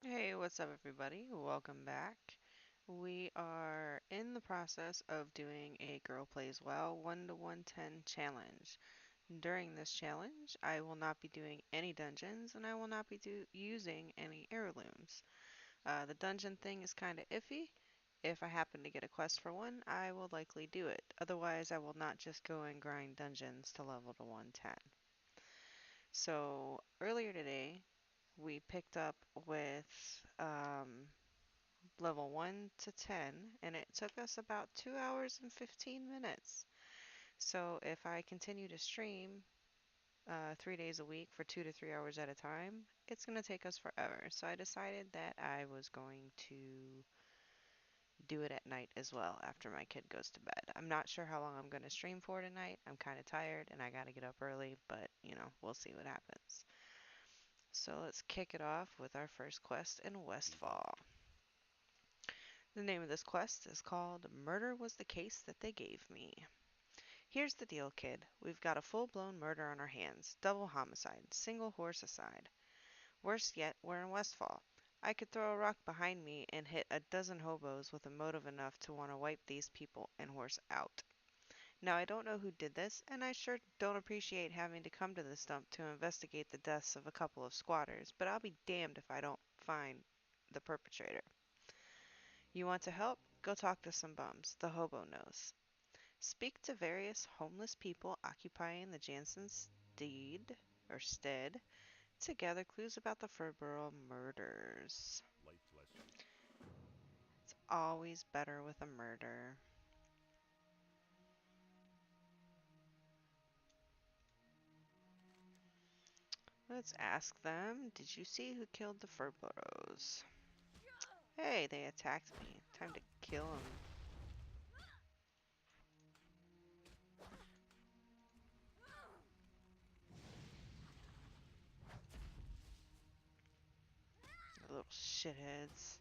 Hey, what's up, everybody? Welcome back. We are in the process of doing a Girl Plays Well 1 to 110 challenge. During this challenge, I will not be doing any dungeons and I will not be using any heirlooms. The dungeon thing is kind of iffy. If I happen to get a quest for one, I will likely do it. Otherwise, I will not just go and grind dungeons to level to 110. So, earlier today, we picked up with level 1 to 10, and it took us about 2 hours and 15 minutes. So if I continue to stream 3 days a week for 2 to 3 hours at a time, it's going to take us forever. So I decided that I was going to do it at night as well after my kid goes to bed. I'm not sure how long I'm going to stream for tonight. I'm kind of tired and I got to get up early, but we'll see what happens. So let's kick it off with our first quest in Westfall. The name of this quest is called Murder Was the Case That They Gave Me. Here's the deal, kid. We've got a full-blown murder on our hands. Double homicide. Single horse aside. Worse yet, we're in Westfall. I could throw a rock behind me and hit a dozen hobos with a motive enough to want to wipe these people and horse out. Now, I don't know who did this, and I sure don't appreciate having to come to this dump to investigate the deaths of a couple of squatters, but I'll be damned if I don't find the perpetrator. You want to help? Go talk to some bums. The hobo knows. Speak to various homeless people occupying the Jansen's stead to gather clues about the Furborough murders. It's always better with a murder. Let's ask them, did you see who killed the Furboroughs? Hey, they attacked me. Time to kill them. The little shitheads.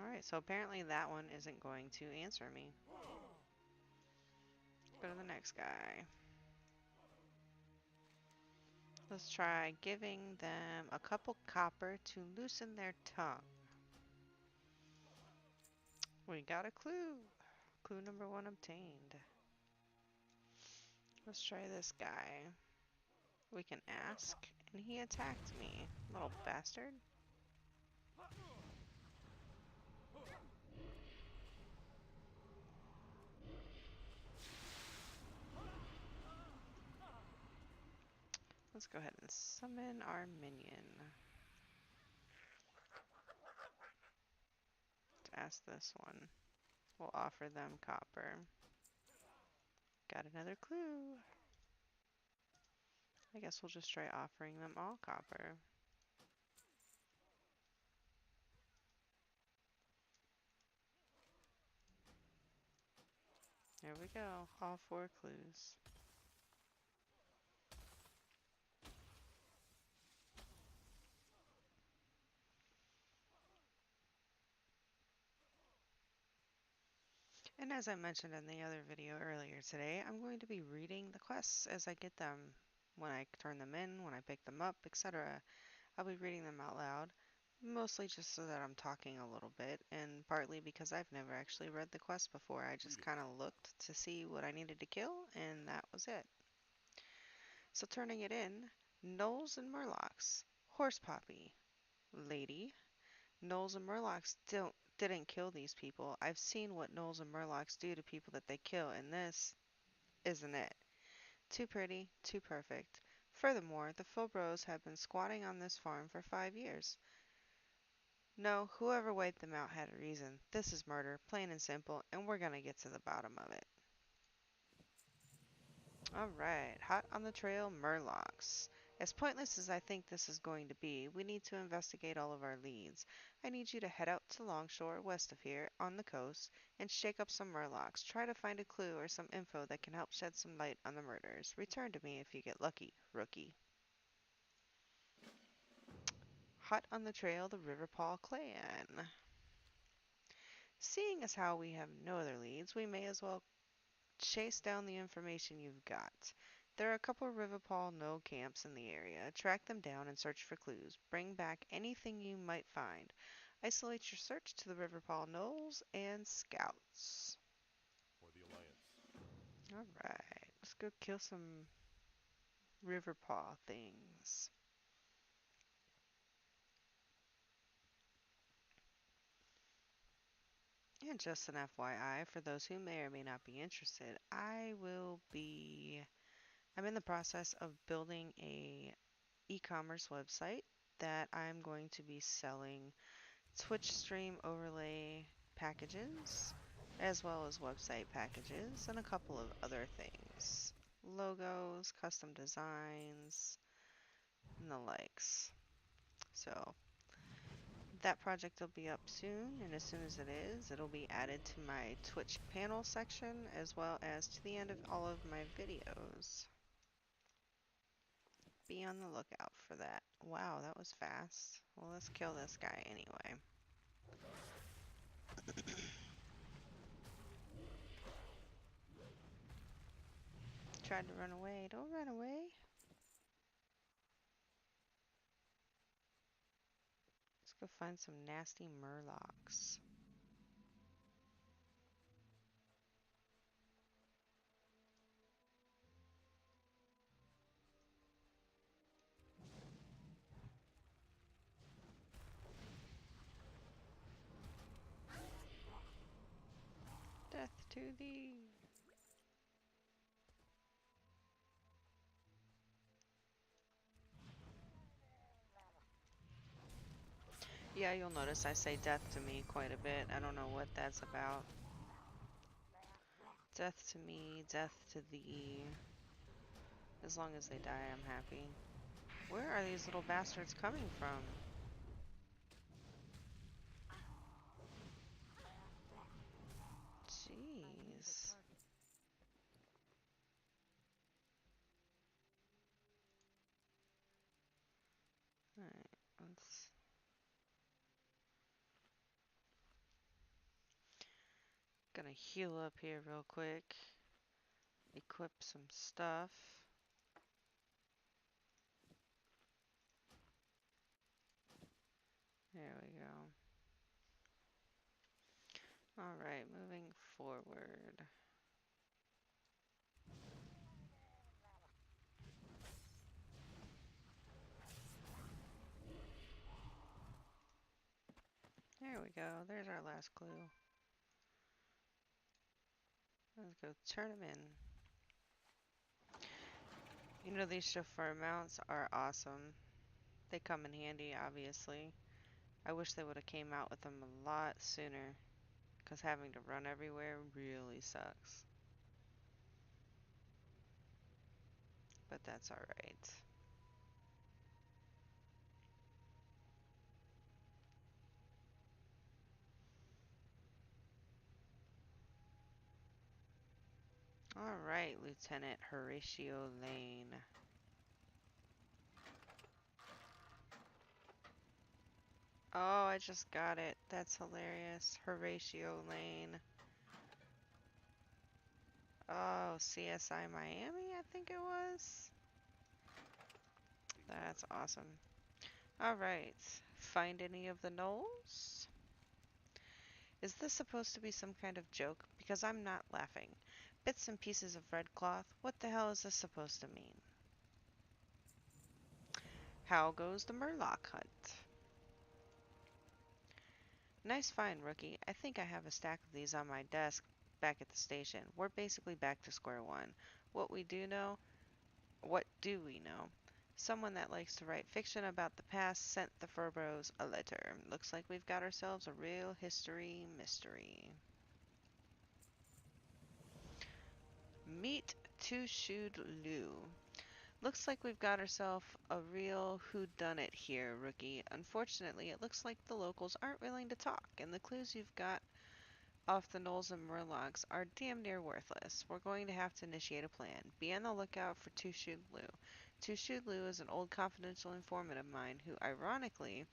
Alright, so apparently that one isn't going to answer me. Let's go to the next guy. Let's try giving them a couple copper to loosen their tongue. We got a clue. Clue number 1 obtained. Let's try this guy. We can ask, and he attacked me. Little bastard. Let's go ahead and summon our minion. Let's ask this one. We'll offer them copper. Got another clue. I guess we'll just try offering them all copper. There we go. All 4 clues. And as I mentioned in the other video earlier today, I'm going to be reading the quests as I get them. When I turn them in, when I pick them up, etc. I'll be reading them out loud, mostly just so that I'm talking a little bit, and partly because I've never actually read the quest before. I just kind of looked to see what I needed to kill, and that was it. So turning it in, Gnolls and Murlocs, Horse Poppy, Lady. Gnolls and Murlocs didn't kill these people. I've seen what Gnolls and Murlocs do to people that they kill, and this isn't it. Too pretty, too perfect. Furthermore, the Furboroghs have been squatting on this farm for 5 years. No, whoever wiped them out had a reason. This is murder, plain and simple, and we're gonna get to the bottom of it. Alright, hot on the trail, Murlocs. As pointless as I think this is going to be, we need to investigate all of our leads. I need you to head out to Longshore, west of here, on the coast, and shake up some Murlocs. Try to find a clue or some info that can help shed some light on the murders. Return to me if you get lucky, rookie. Hot on the trail, the Riverpaw clan. Seeing as how we have no other leads, we may as well chase down the information you've got. There are a couple of Riverpaw Knoll camps in the area. Track them down and search for clues. Bring back anything you might find. Isolate your search to the Riverpaw Knolls and Scouts. For the Alliance. Alright, let's go kill some Riverpaw things. And just an FYI, for those who may or may not be interested, I'm in the process of building a e-commerce website that I'm going to be selling Twitch stream overlay packages, as well as website packages, and a couple of other things. Logos, custom designs, and the likes. So that project will be up soon, and as soon as it is, it'll be added to my Twitch panel section, as well as to the end of all of my videos. Be on the lookout for that. Wow, that was fast. Well, let's kill this guy anyway. Tried to run away. Don't run away. Let's go find some nasty murlocs. Death to thee. Yeah, you'll notice I say death to me quite a bit. I don't know what that's about. Death to me, death to thee. As long as they die, I'm happy. Where are these little bastards coming from? Jeez. Alright, let's... Gonna heal up here real quick. Equip some stuff. There we go. Alright, moving forward. There we go. There's our last clue. Let's go turn them in. You know, these chauffeur mounts are awesome. They come in handy, obviously. I wish they would have came out with them a lot sooner, because having to run everywhere really sucks. But that's alright. Alright, Lieutenant Horatio Lane. Oh, I just got it. That's hilarious. Horatio Lane. Oh, CSI Miami, I think it was. That's awesome. Alright. Find any of the gnolls? Is this supposed to be some kind of joke? Because I'm not laughing. Bits and pieces of red cloth? What the hell is this supposed to mean? How goes the Murloc hunt? Nice find, rookie. I think I have a stack of these on my desk back at the station. We're basically back to square one. What do we know? Someone that likes to write fiction about the past sent the Furbros a letter. Looks like we've got ourselves a real history mystery. Meet Two-Shoed Lou. Looks like we've got ourselves a real whodunit here, rookie. Unfortunately, it looks like the locals aren't willing to talk, and the clues you've got off the Knolls and Murlocs are damn near worthless. We're going to have to initiate a plan. Be on the lookout for Two-Shoed Lou. Two-Shoed Lou is an old confidential informant of mine who, ironically,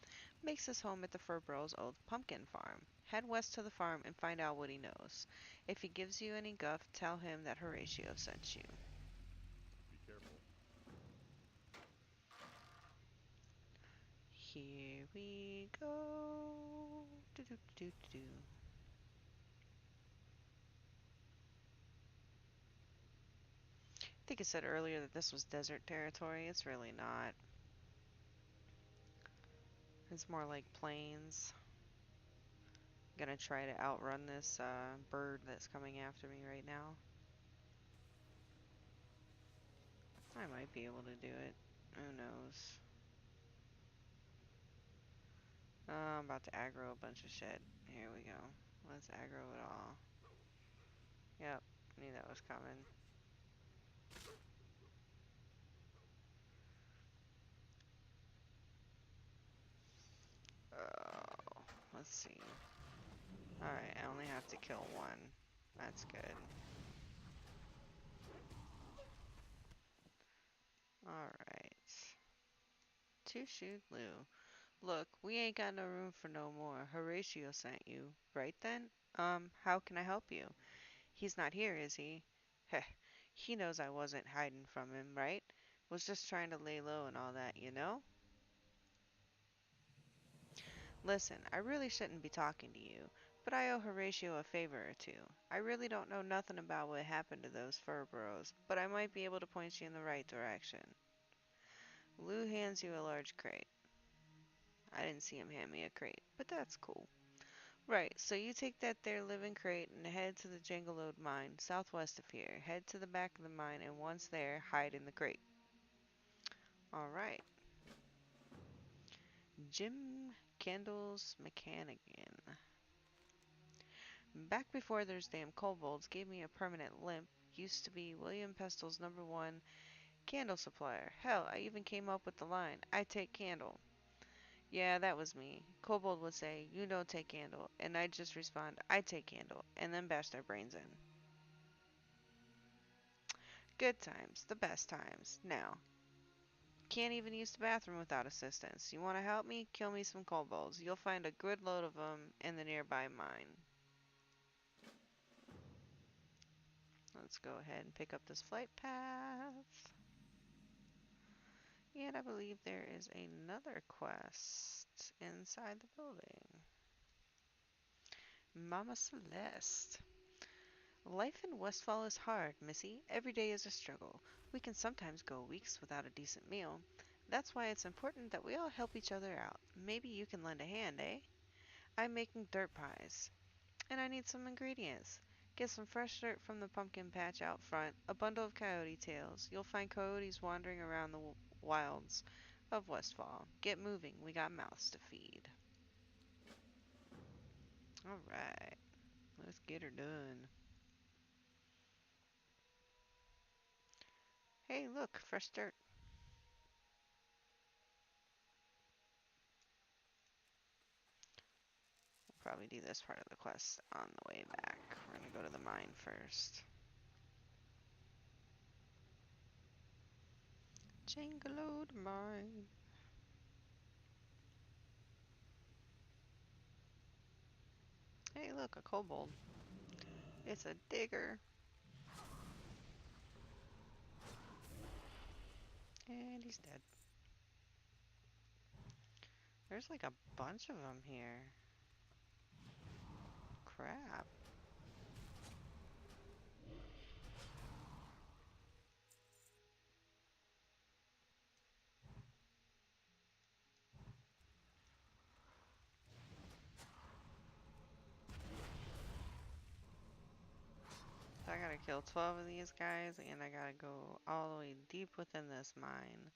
makes his home at the Furbrow's old pumpkin farm. Head west to the farm and find out what he knows. If he gives you any guff, tell him that Horatio sent you. Be careful. Here we go. Do do do do do. I think I said earlier that this was desert territory. It's really not. It's more like plains. I'm gonna try to outrun this bird that's coming after me right now. I might be able to do it. Who knows? I'm about to aggro a bunch of shit. Here we go. Let's aggro it all. Yep, knew that was coming. Oh, let's see. Alright, I only have to kill one. That's good. Alright. Two shoot Lou. Look, we ain't got no room for no more. Horatio sent you. Right then? How can I help you? He's not here, is he? Heh. He knows I wasn't hiding from him, right? Was just trying to lay low and all that, you know? Listen, I really shouldn't be talking to you, but I owe Horatio a favor or two. I really don't know nothing about what happened to those fur burrows, but I might be able to point you in the right direction. Lou hands you a large crate. I didn't see him hand me a crate, but that's cool. Right, so you take that there living crate and head to the Jangalode mine, southwest of here. Head to the back of the mine, and once there, hide in the crate. Alright. Jim Candles Mechanigan. Back before those damn kobolds gave me a permanent limp, used to be William Pestil's #1 candle supplier. Hell, I even came up with the line, I take candle. Yeah, that was me. Kobold would say, you don't take candle, and I'd just respond, I take candle, and then bash their brains in. Good times, the best times. Now, can't even use the bathroom without assistance. You want to help me? Kill me some kobolds. You'll find a good load of them in the nearby mine. Let's go ahead and pick up this flight path. And I believe there is another quest inside the building. Mama Celeste. Life in Westfall is hard, Missy. Every day is a struggle. We can sometimes go weeks without a decent meal. That's why it's important that we all help each other out. Maybe you can lend a hand, eh? I'm making dirt pies, and I need some ingredients. Get some fresh dirt from the pumpkin patch out front, a bundle of coyote tails. You'll find coyotes wandering around the wilds of Westfall. Get moving, we got mouths to feed. Alright, let's get her done. Hey, look, fresh dirt. We'll probably do this part of the quest on the way back. We're gonna go to the mine first. Jangalode mine. Hey, look, a kobold. It's a digger. And he's dead. There's like a bunch of them here. Crap. So I gotta kill 12 of these guys, and I gotta go all the way deep within this mine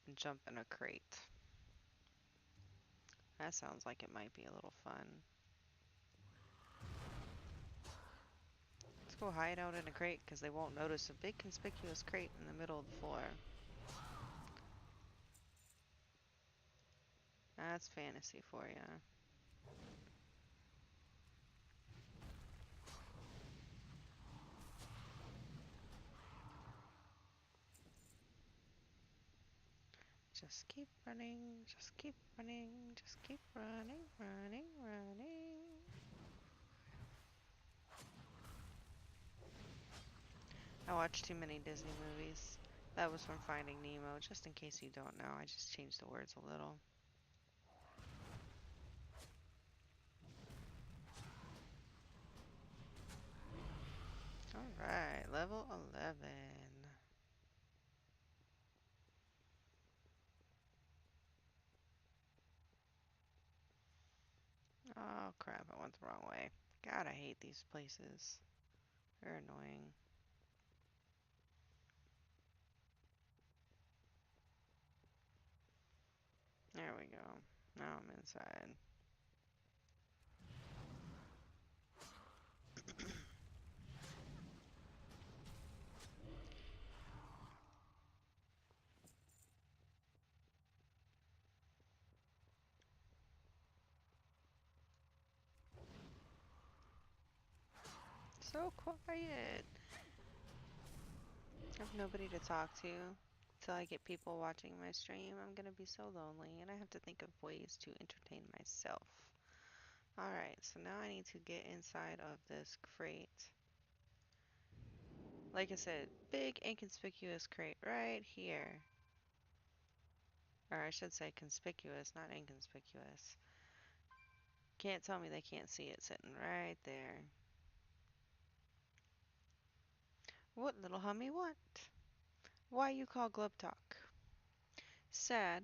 and jump in a crate. That sounds like it might be a little fun. Let's go hide out in a crate, because they won't notice a big conspicuous crate in the middle of the floor. That's fantasy for you. Just keep running, just keep running, just keep running, running, running. I watch too many Disney movies. That was from Finding Nemo. Just in case you don't know, I just changed the words a little. Alright, level 11. Oh crap, I went the wrong way. God, I hate these places. They're annoying. There we go. Now I'm inside. So quiet. I have nobody to talk to. Till I get people watching my stream, I'm gonna be so lonely, and I have to think of ways to entertain myself. Alright, so now I need to get inside of this crate. Like I said, big inconspicuous crate right here. Or I should say conspicuous, not inconspicuous. Can't tell me they can't see it sitting right there. What little hummy want? Why you call Glubtalk? Sad.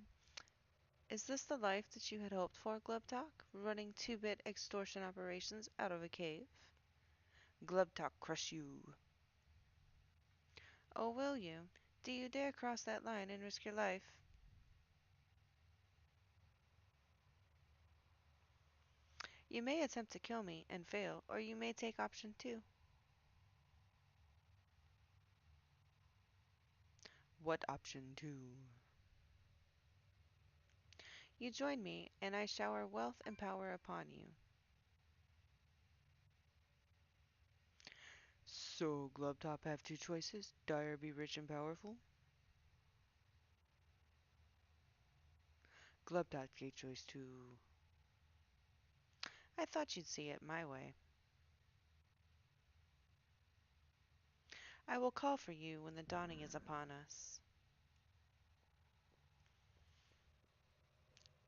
Is this the life that you had hoped for, Glubtalk? Running 2-bit extortion operations out of a cave? Glubtalk crush you. Oh, will you? Do you dare cross that line and risk your life? You may attempt to kill me and fail, or you may take option 2. What option 2? You join me, and I shower wealth and power upon you. So, Glubtop have 2 choices, die or be rich and powerful? Glubtop get choice 2. I thought you'd see it my way. I will call for you when the dawning is upon us.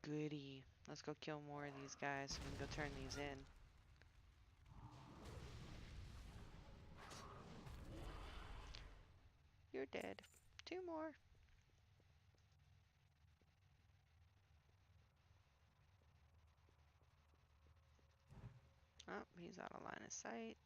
Goody. Let's go kill more of these guys so we can go turn these in. You're dead. 2 more. Oh, he's out of line of sight.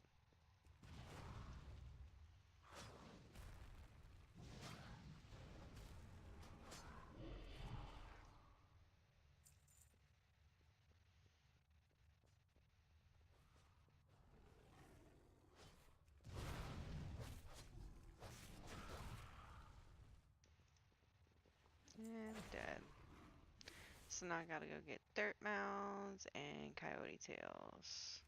And dead. So now I gotta go get dirt mounds and coyote tails.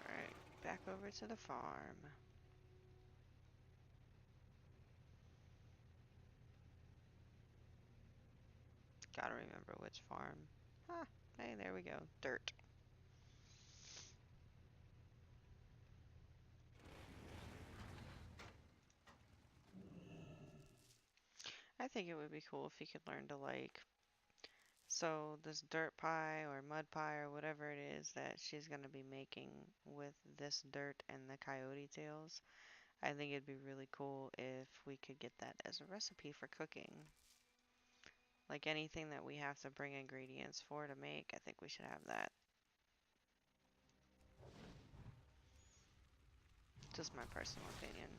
Alright, back over to the farm. Gotta remember which farm. Ah, hey, there we go. Dirt. I think it would be cool if you could learn to so this dirt pie or mud pie or whatever it is that she's gonna be making with this dirt and the coyote tails. I think it'd be really cool if we could get that as a recipe for cooking. Like anything that we have to bring ingredients for to make, I think we should have that. Just my personal opinion.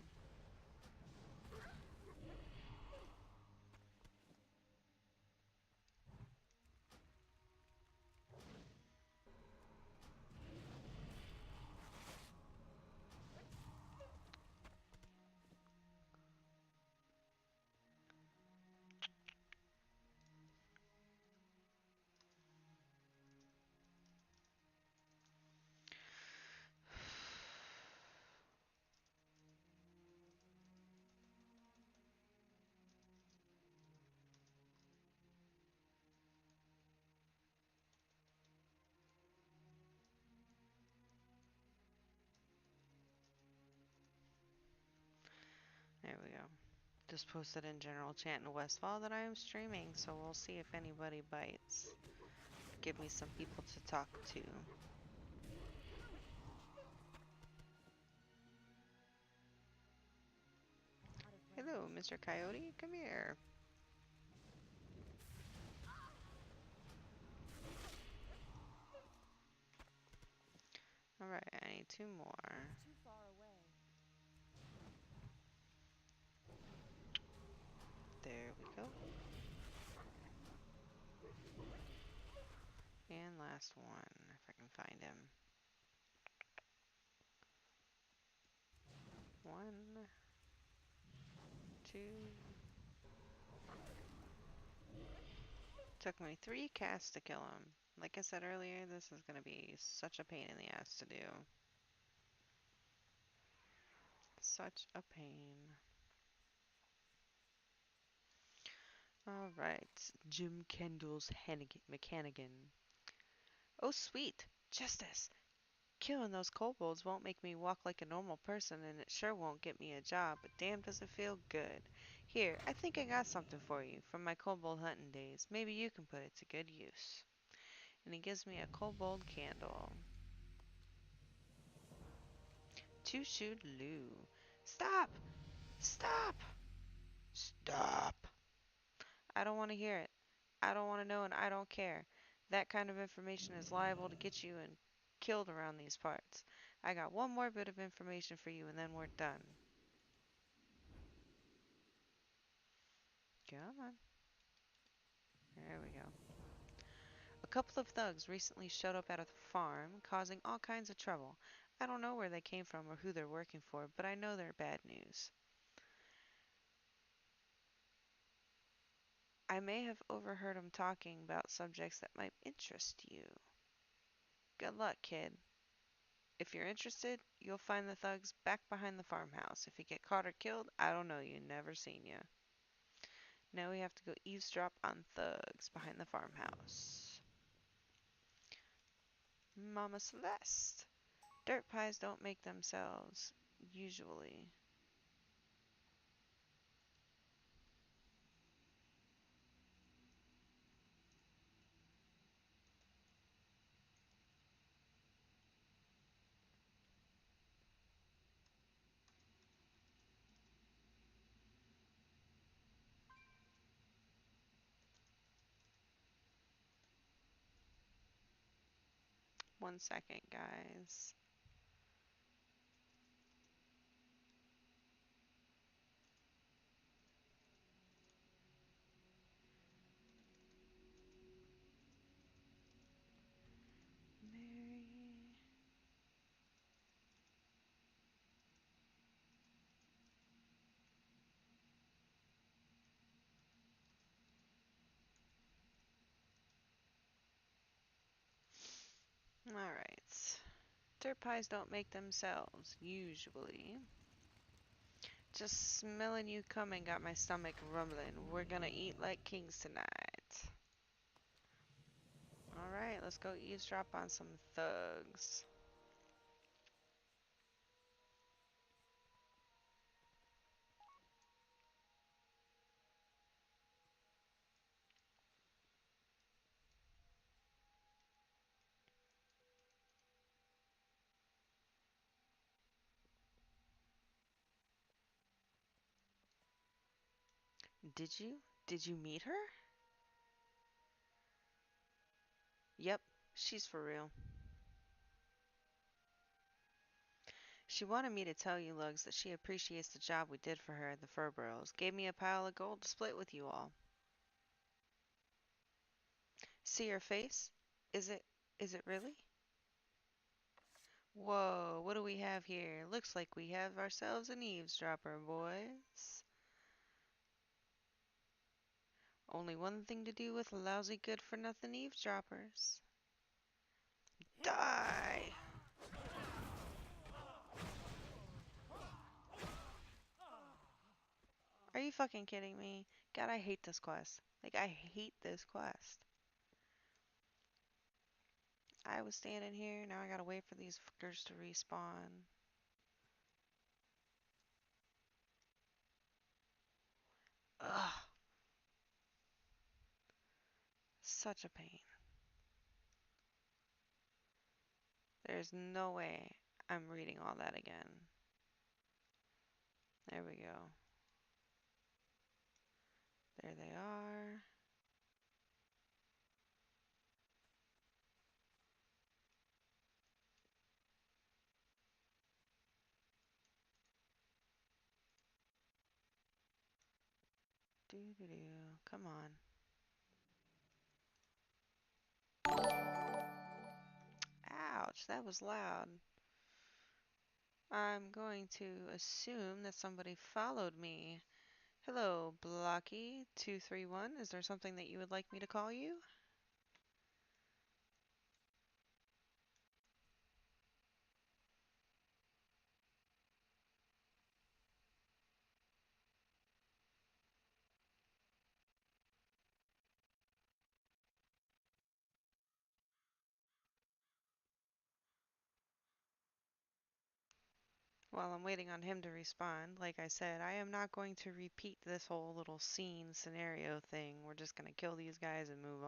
Just posted in general chat in Westfall that I am streaming, so we'll see if anybody bites. Give me some people to talk to. Hello, Mr. Coyote, come here. Alright, I need two more. Too far away. There we go. And last one, if I can find him. One, two. Took me 3 casts to kill him. Like I said earlier, this is going to be such a pain in the ass to do. Such a pain. Alright, Jim Kendall's McHannigan. Oh sweet, justice! Killing those kobolds won't make me walk like a normal person, and it sure won't get me a job, but damn does it feel good. Here, I think I got something for you from my kobold hunting days. Maybe you can put it to good use. And he gives me a kobold candle. Two shoot Lou. Stop! Stop! Stop! I don't want to hear it. I don't want to know and I don't care. That kind of information is liable to get you and killed around these parts. I got one more bit of information for you and then we're done. Come on. There we go. A couple of thugs recently showed up at a farm, causing all kinds of trouble. I don't know where they came from or who they're working for, but I know they're bad news. I may have overheard them talking about subjects that might interest you. Good luck, kid. If you're interested, you'll find the thugs back behind the farmhouse. If you get caught or killed, I don't know you. Never seen you. Now we have to go eavesdrop on thugs behind the farmhouse. Mama Celeste. Dirt pies don't make themselves, usually. One second, guys. Mary. Alright. Dirt pies don't make themselves, usually. Just smelling you coming got my stomach rumbling. We're gonna eat like kings tonight. Alright, let's go eavesdrop on some thugs. Did you? Did you meet her? Yep, she's for real. She wanted me to tell you, Lugs, that she appreciates the job we did for her at the Furburrows. Gave me a pile of gold to split with you all. See her face? Is it really? Whoa, what do we have here? Looks like we have ourselves an eavesdropper, boys. Only one thing to do with lousy good-for-nothing eavesdroppers. Die! Are you fucking kidding me? God, I hate this quest. Like, I hate this quest. I was standing here, now I gotta wait for these fuckers to respawn. Such a pain. There's no way I'm reading all that again. There we go. There they are. Doo doo doo. Come on. Ouch, that was loud. I'm going to assume that somebody followed me. Hello, Blocky231. Is there something that you would like me to call you? While I'm waiting on him to respond, like I said, I am not going to repeat this whole little scene scenario thing. We're just going to kill these guys and move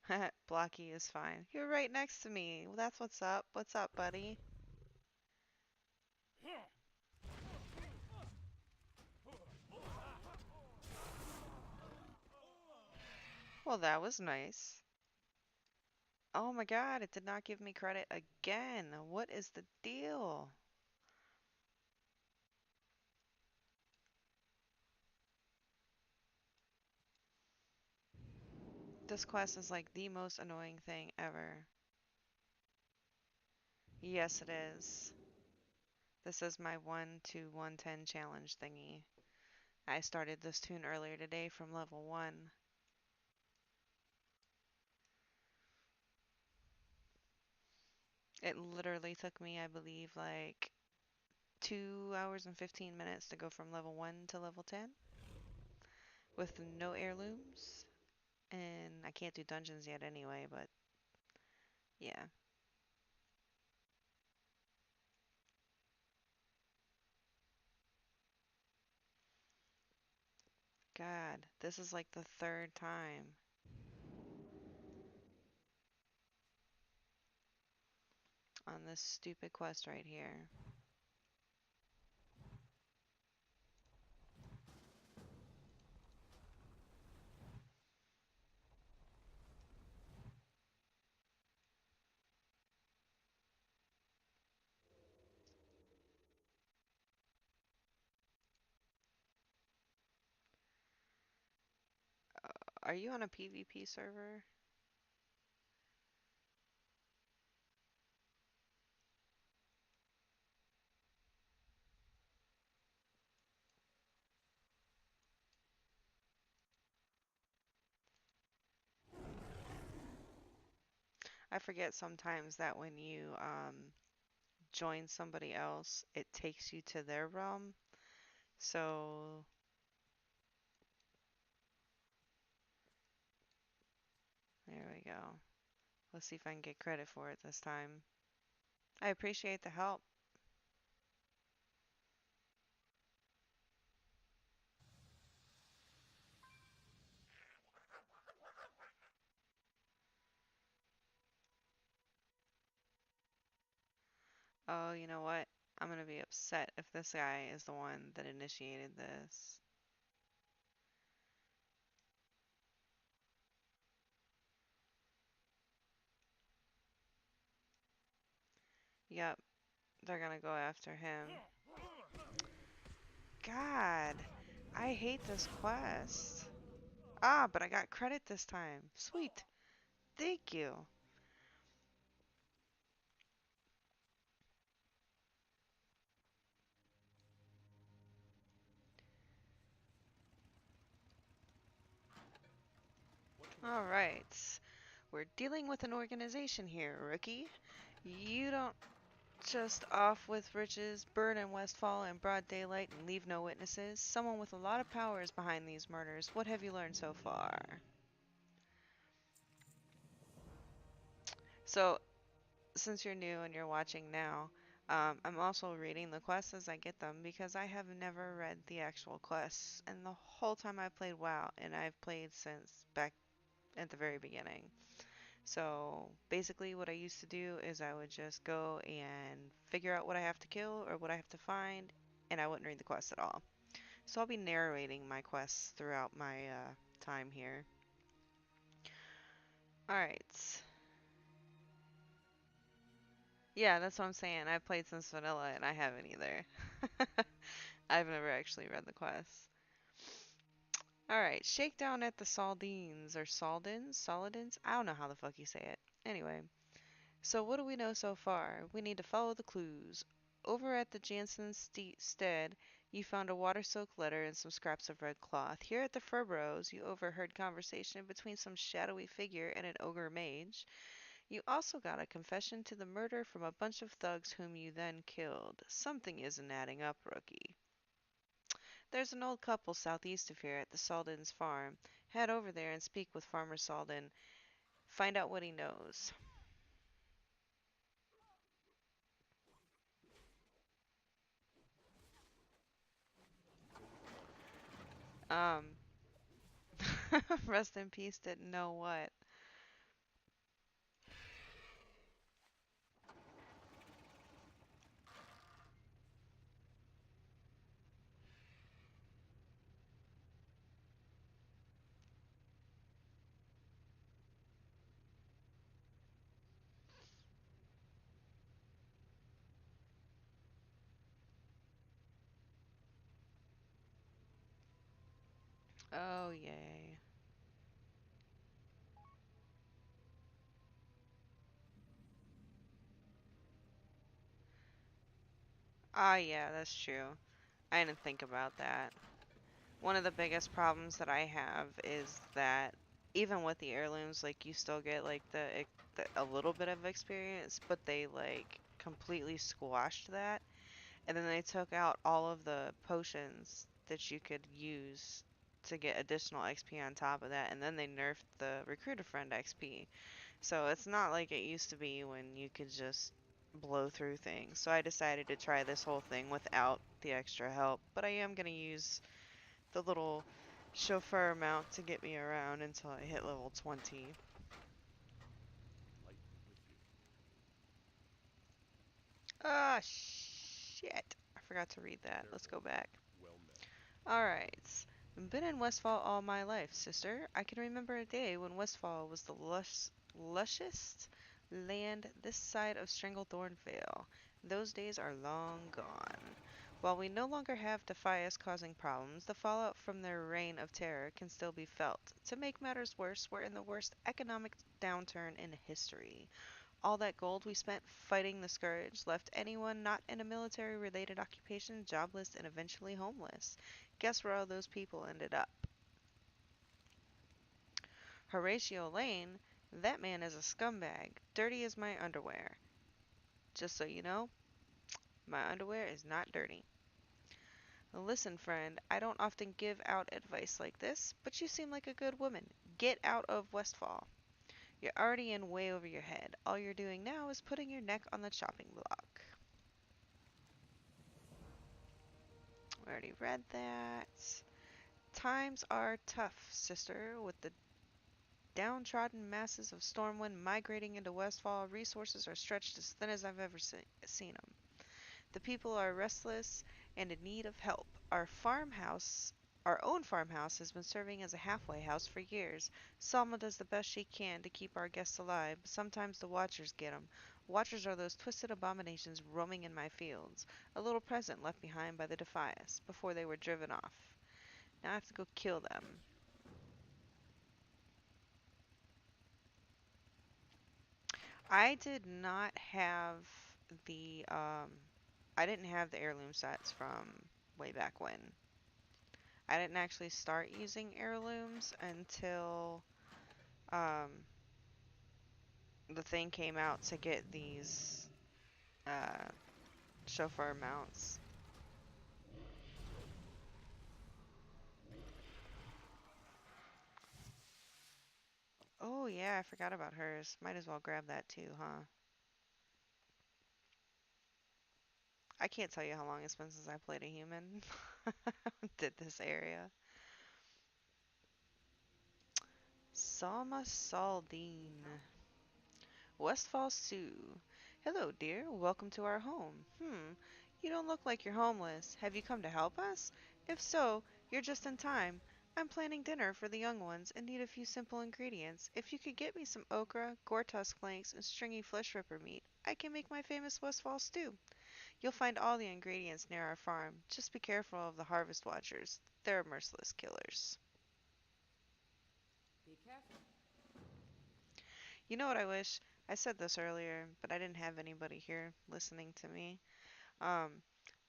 on. Blocky is fine. You're right next to me. Well, that's what's up. What's up, buddy? Well, that was nice. Oh my god, it did not give me credit again. What is the deal? This quest is like the most annoying thing ever. Yes, it is. This is my 1 to 110 challenge thingy. I started this tune earlier today from level 1. It literally took me, I believe, like 2 hours and 15 minutes to go from level 1 to level 10 with no heirlooms. And I can't do dungeons yet anyway, but yeah. God, this is like the third time on this stupid quest right here. Are you on a PvP server? I forget sometimes that when you join somebody else, it takes you to their realm. So, there we go. Let's see if I can get credit for it this time. I appreciate the help. Oh, you know what? I'm gonna be upset if this guy is the one that initiated this. Yep, they're gonna go after him. God, I hate this quest. Ah, but I got credit this time. Sweet. Thank you. All right. We're dealing with an organization here, rookie. You don't just off with riches, burn in Westfall in broad daylight and leave no witnesses. Someone with a lot of power is behind these murders. What have you learned so far? So, since you're new and you're watching now, I'm also reading the quests as I get them because I have never read the actual quests and the whole time I played WoW, and I've played since back at the very beginning. So basically, what I used to do is I would just go and figure out what I have to kill or what I have to find, and I wouldn't read the quest at all. So I'll be narrating my quests throughout my time here. Alright. Yeah, that's what I'm saying. I've played since vanilla and I haven't either. I've never actually read the quests. Alright, shakedown at the Saldines or Saldins? Saladins? I don't know how the fuck you say it. Anyway, so what do we know so far? We need to follow the clues. Over at the Jansen stead, you found a water-soaked letter and some scraps of red cloth. Here at the Furboroughs, you overheard conversation between some shadowy figure and an ogre mage. You also got a confession to the murder from a bunch of thugs whom you then killed. Something isn't adding up, rookie. There's an old couple southeast of here at the Saldins farm. Head over there and speak with Farmer Saldin. Find out what he knows. Um, rest in peace, didn't know what. Oh, yay. Ah, yeah, that's true. I didn't think about that. One of the biggest problems that I have is that even with the heirlooms, like you still get like a little bit of experience, but they like completely squashed that, and then they took out all of the potions that you could use to get additional XP on top of that, and then they nerfed the recruiter friend XP. So it's not like it used to be when you could just blow through things. So I decided to try this whole thing without the extra help, but I am going to use the little chauffeur mount to get me around until I hit level 20. Light with you. Ah, shit. I forgot to read Be that. Let's careful. go back. Well met. Alright. Been in Westfall all my life, sister. I can remember a day when Westfall was the lushest land this side of Stranglethorn Vale. Those days are long gone. While we no longer have Defias causing problems, the fallout from their reign of terror can still be felt. To make matters worse, we're in the worst economic downturn in history. All that gold we spent fighting the scourge left anyone not in a military related occupation jobless and eventually homeless. Guess where all those people ended up? Horatio Lane? That man is a scumbag, dirty as my underwear. Just so you know, my underwear is not dirty. Listen, friend, I don't often give out advice like this, but you seem like a good woman. Get out of Westfall. You're already in way over your head. All you're doing now is putting your neck on the chopping block. We already read that. Times are tough, sister, with the downtrodden masses of Stormwind migrating into Westfall. Resources are stretched as thin as I've ever seen them. The people are restless and in need of help. Our own farmhouse, has been serving as a halfway house for years. Salma does the best she can to keep our guests alive, but sometimes the Watchers get 'em. Watchers are those twisted abominations roaming in my fields. A little present left behind by the Defias before they were driven off. Now I have to go kill them. I did not have the I didn't have the heirloom sets from way back when. I didn't actually start using heirlooms until um the thing came out to get these uh chauffeur mounts. Oh yeah, I forgot about hers. Might as well grab that too, huh? I can't tell you how long it's been since I played a human. Did this area. Salma Saldine. Westfall Sue. Hello, dear. Welcome to our home. You don't look like you're homeless. Have you come to help us? If so, you're just in time. I'm planning dinner for the young ones and need a few simple ingredients. If you could get me some okra, gore-tusk flanks, and stringy flesh ripper meat, I can make my famous Westfall stew. You'll find all the ingredients near our farm. Just be careful of the harvest watchers. They're merciless killers. Be careful. You know what I wish? I said this earlier, but I didn't have anybody here listening to me. Um,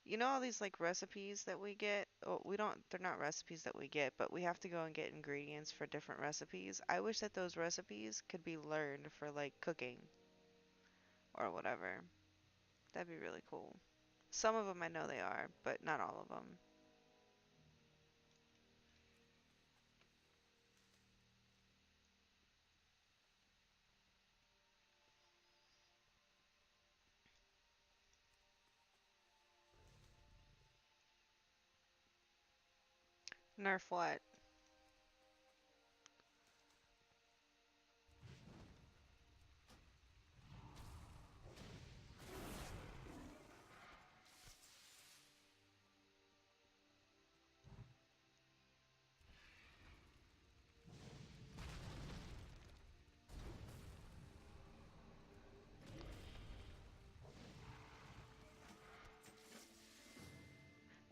you know all these like recipes that we get? Oh, we don't, they're not recipes that we get, but we have to go and get ingredients for different recipes. I wish that those recipes could be learned for like cooking or whatever. That'd be really cool. Some of them I know they are, but not all of them. Nerf what?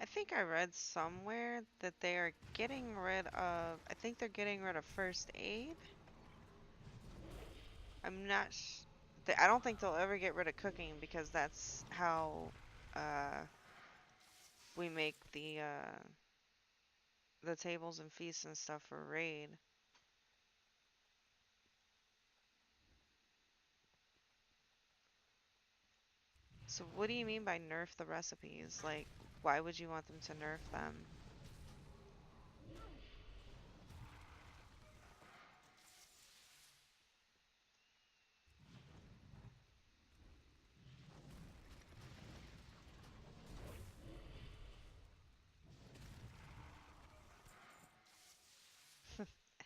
I think I read somewhere that they are getting rid of, I think they're getting rid of first aid. I'm not I don't think they'll ever get rid of cooking because that's how uh, we make the tables and feasts and stuff for raid. So what do you mean by nerf the recipes? Like, why would you want them to nerf them?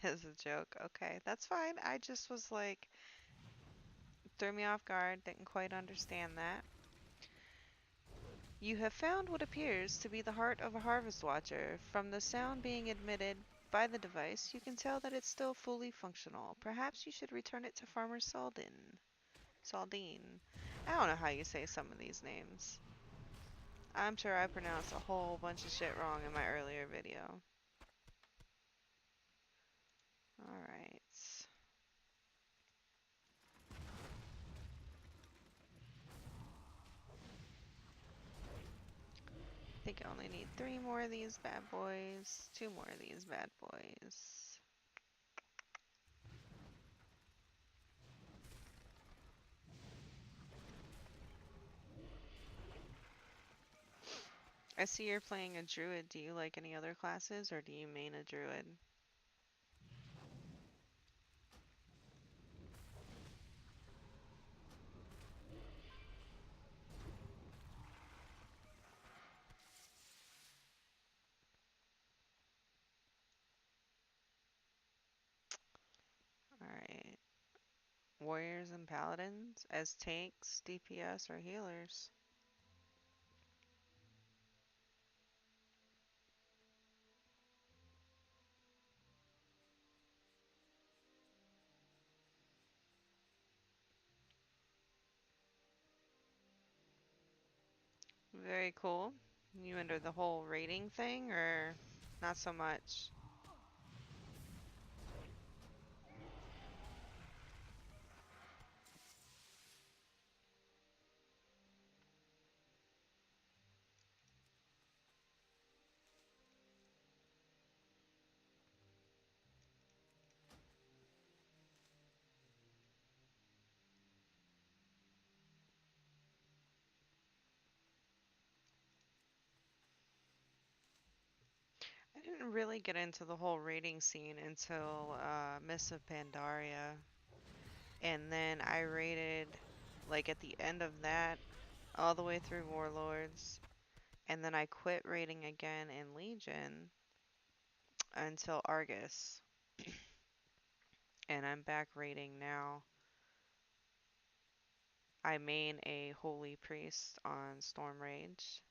As a joke. Okay, that's fine. I just was like, threw me off guard, didn't quite understand that. You have found what appears to be the heart of a harvest watcher. From the sound being emitted by the device, you can tell that it's still fully functional. Perhaps you should return it to Farmer Saldin. Saldine. I don't know how you say some of these names. I'm sure I pronounced a whole bunch of shit wrong in my earlier video. Alright. I think I only need 3 more of these bad boys. 2 more of these bad boys. I see you're playing a druid. Do you like any other classes or do you main a druid? Alright. Warriors and paladins as tanks, DPS, or healers. Very cool. You into the whole rating thing or not so much? I didn't really get into the whole rating scene until Miss of Pandaria. And then I rated, like at the end of that, all the way through Warlords, and then I quit raiding again in Legion until Argus, and I'm back raiding now. I main a Holy Priest on Storm Rage.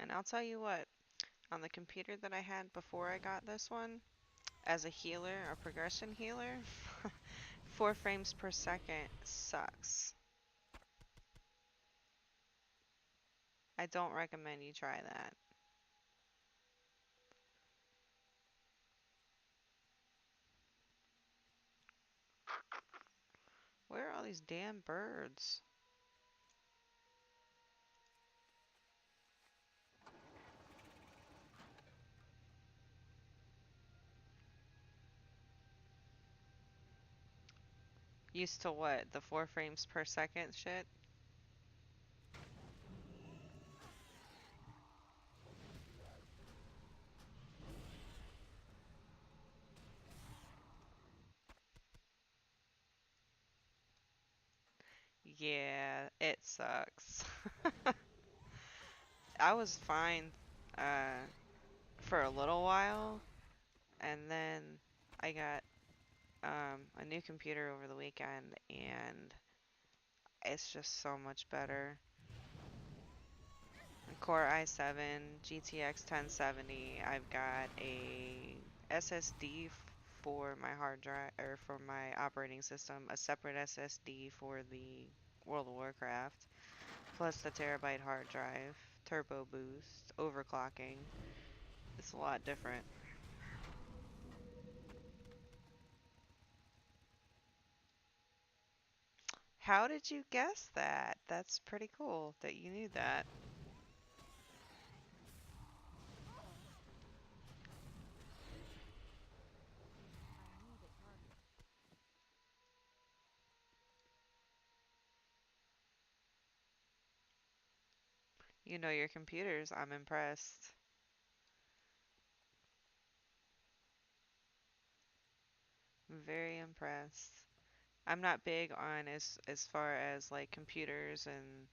And I'll tell you what, on the computer that I had before I got this one, as a healer, a progression healer, 4 frames per second sucks. I don't recommend you try that. Where are all these damn birds? Used to what? The 4 frames per second shit? Yeah, it sucks. I was fine uh, for a little while, and then I got a new computer over the weekend, and it's just so much better. Core i7, GTX 1070. I've got a SSD for my hard drive or for my operating system, a separate SSD for the World of Warcraft, plus the terabyte hard drive, turbo boost, overclocking. It's a lot different. How did you guess that? That's pretty cool that you knew that. You know your computers. I'm impressed. Very impressed. I'm not big on as far as like computers and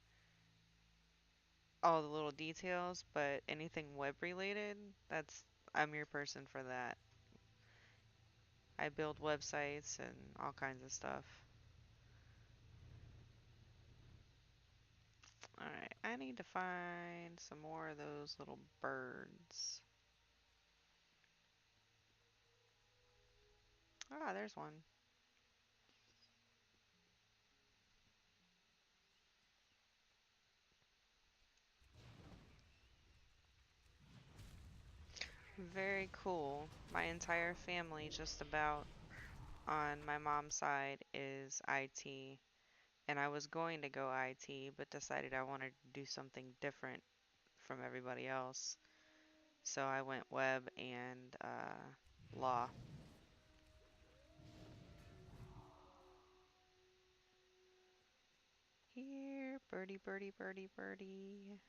all the little details, but anything web related, that's I'm your person for that. I build websites and all kinds of stuff. Alright, I need to find some more of those little birds. Ah, there's one. Very cool. My entire family, just about on my mom's side, is IT. And I was going to go IT, but decided I wanted to do something different from everybody else. So I went web and law. Here, birdie, birdie, birdie, birdie.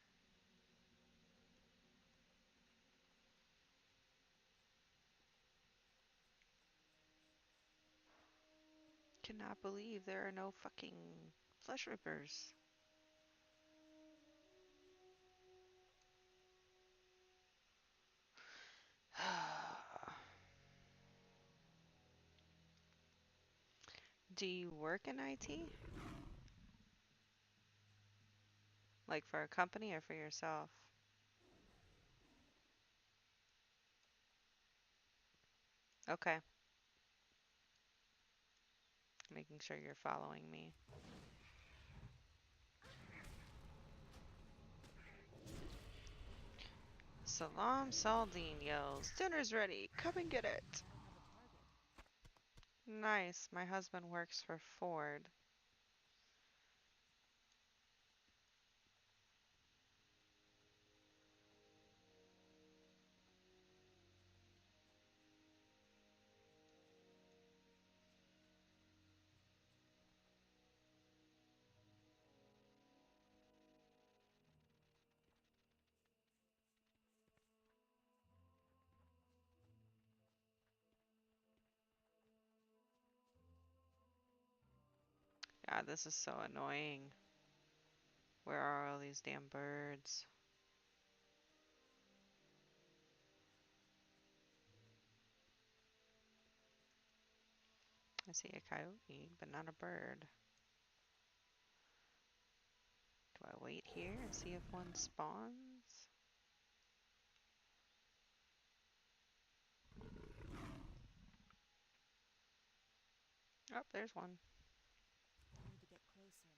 Cannot believe there are no fucking flesh rippers. Do you work in IT? Like for a company or for yourself? Okay, making sure you're following me. Salam Saldine yells, dinner's ready, come and get it. Nice, my husband works for Ford. God, this is so annoying. Where are all these damn birds? I see a coyote, but not a bird. Do I wait here and see if one spawns? Oh, there's one. Need to get closer.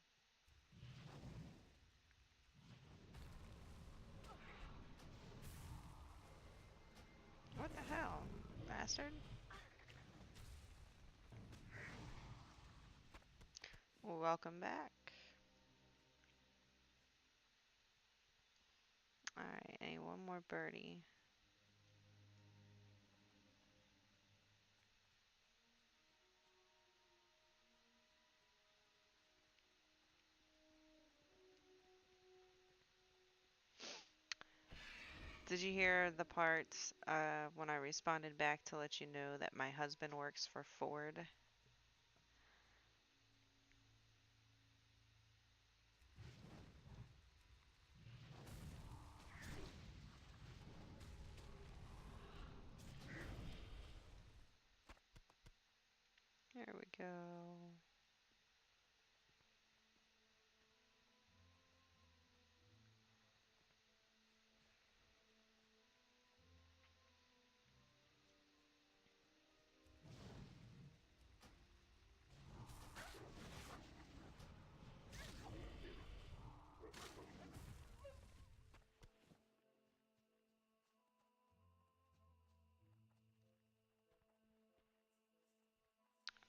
What the hell? Bastard? Welcome back. Alright, I need one more birdie. Did you hear the parts when I responded back to let you know that my husband works for Ford? There we go.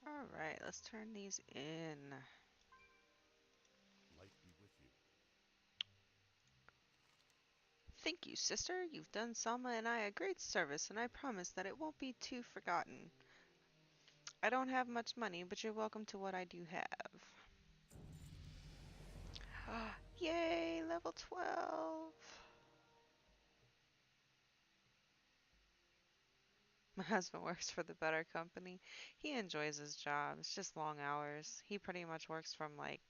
Alright, let's turn these in. Light be with you. Thank you, sister. You've done Selma and I a great service, and I promise that it won't be too forgotten. I don't have much money, but you're welcome to what I do have. Yay, level 12. My husband works for the better company. He enjoys his job. It's just long hours. He pretty much works from like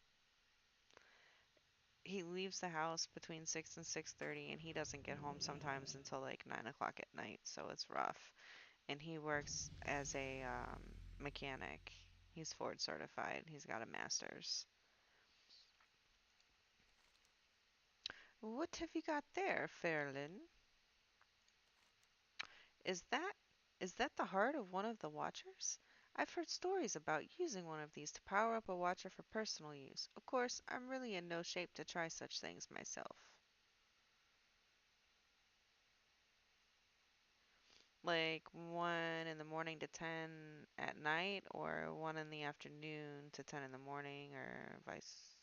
he leaves the house between 6 and 6:30 and he doesn't get home sometimes until like 9 o'clock at night, so it's rough. And he works as a mechanic. He's Ford certified. He's got a master's. What have you got there, Fairlin? Is that is that the heart of one of the Watchers? I've heard stories about using one of these to power up a Watcher for personal use. Of course, I'm really in no shape to try such things myself. Like 1 in the morning to 10 at night, or 1 in the afternoon to 10 in the morning, or vice.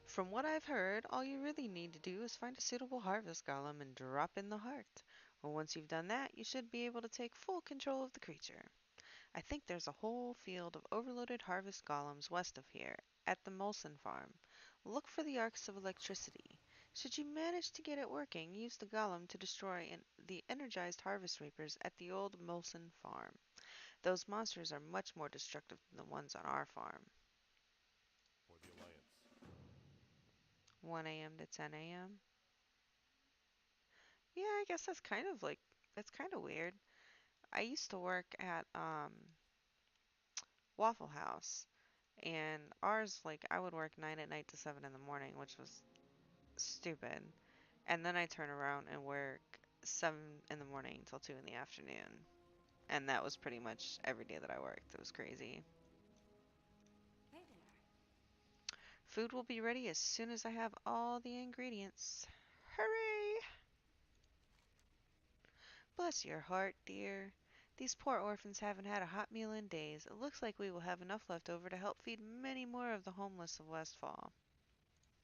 From what I've heard, all you really need to do is find a suitable harvest golem and drop in the heart. Well, once you've done that, you should be able to take full control of the creature. I think there's a whole field of overloaded harvest golems west of here, at the Molson farm. Look for the arcs of electricity. Should you manage to get it working, use the golem to destroy the energized harvest reapers at the old Molson farm. Those monsters are much more destructive than the ones on our farm. For the Alliance. 1 a.m. to 10 a.m. Yeah, I guess that's kind of weird. I used to work at Waffle House, and ours like I would work 9 at night to 7 in the morning, which was stupid. And then I turn around and work 7 in the morning till 2 in the afternoon. And that was pretty much every day that I worked. It was crazy. Hey there. Food will be ready as soon as I have all the ingredients. Hurry! Bless your heart, dear. These poor orphans haven't had a hot meal in days. It looks like we will have enough left over to help feed many more of the homeless of Westfall.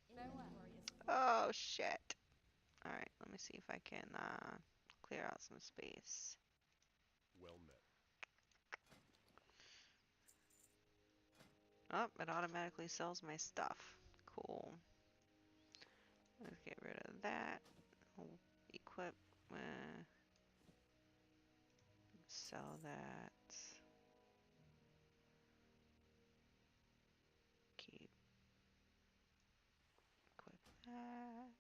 Inventory is full. Oh, shit. Alright, let me see if I can clear out some space. Well met. Oh, it automatically sells my stuff. Cool. Let's get rid of that. Equip. Uh, Sell that. Keep. Equip that.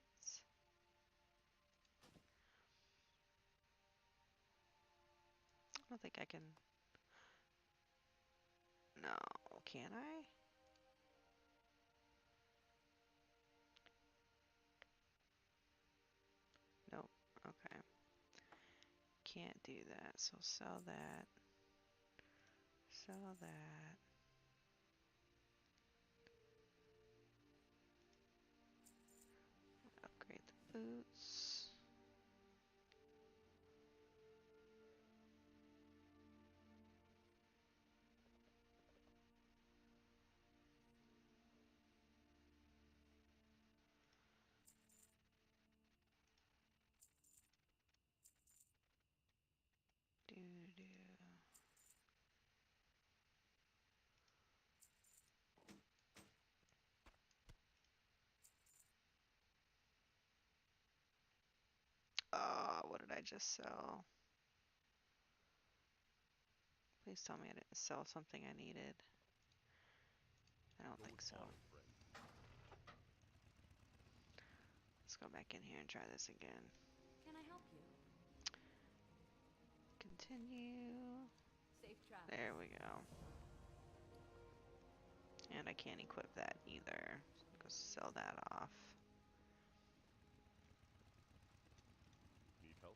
I don't think I can. No, can I? Nope. Okay. Can't do that. So sell that. Sell that. Upgrade the boots. Do do. Oh, what did I just sell? Please tell me I didn't sell something I needed. I don't Go think with so. honor, friend. Let's go back in here and try this again. Can I help you? Continue. Safe travels. There we go. And I can't equip that either. So I'm gonna sell that off. Need help?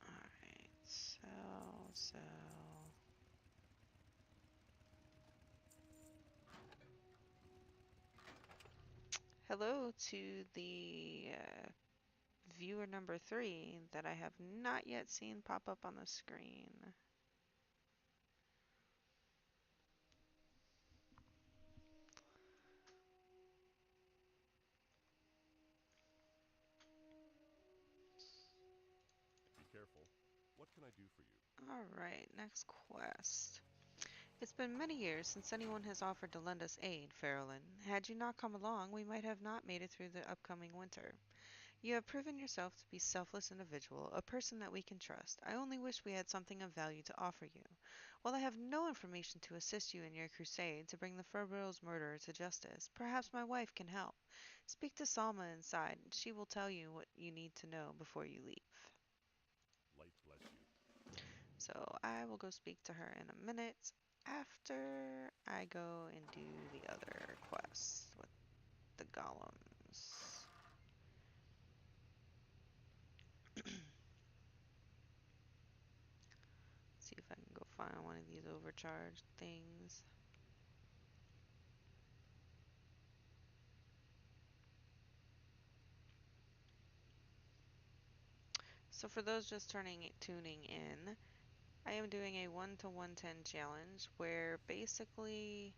Alright, sell. Hello to the viewer number 3 that I have not yet seen pop up on the screen. Be careful. What can I do for you? Alright, next quest. It's been many years since anyone has offered to lend us aid, Farrellin. Had you not come along, we might have not made it through the upcoming winter. You have proven yourself to be a selfless individual, a person that we can trust. I only wish we had something of value to offer you. While I have no information to assist you in your crusade to bring the Furborough's murderer to justice, perhaps my wife can help. Speak to Salma inside. She will tell you what you need to know before you leave. Light bless you. So I will go speak to her in a minute after I go and do the other quest with the golems. See if I can go find one of these overcharged things. So for those just tuning in, I am doing a 1 to 110 challenge where basically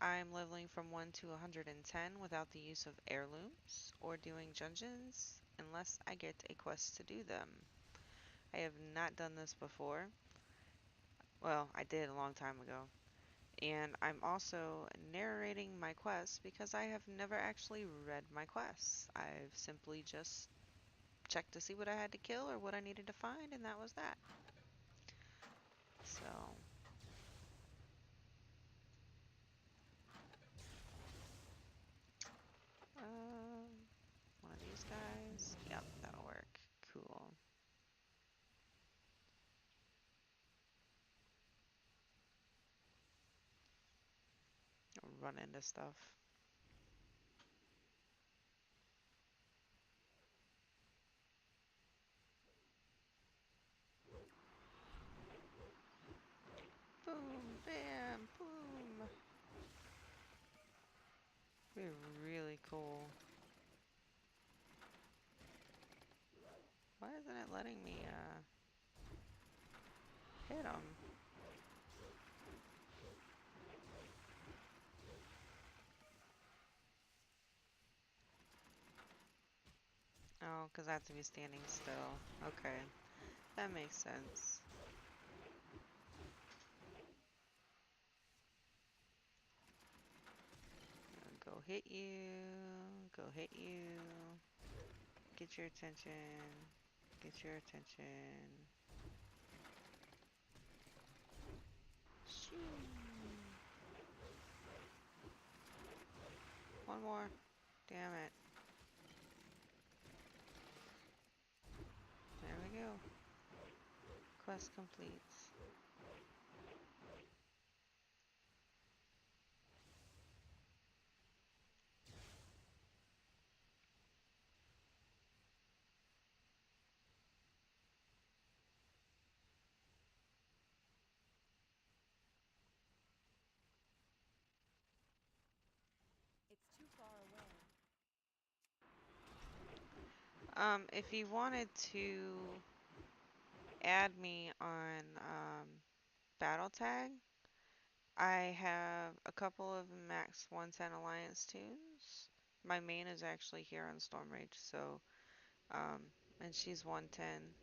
I'm leveling from 1 to 110 without the use of heirlooms or doing dungeons unless I get a quest to do them. I have not done this before. Well, I did a long time ago. And I'm also narrating my quests because I have never actually read my quests. I've simply just checked to see what I had to kill or what I needed to find, and that was that. So, one of these guys. Yep, that'll work. Cool. Run into stuff. Boom, bam, boom. Be really cool. Why isn't it letting me hit him? Oh, because I have to be standing still. Okay, that makes sense. Go hit you. Go hit you. Get your attention. Get your attention. One more. Damn it. There we go. Quest completes. It's too far away. If you wanted to add me on Battle Tag, I have a couple of Max 110 Alliance tunes. My main is actually here on Storm Rage, so and she's 110,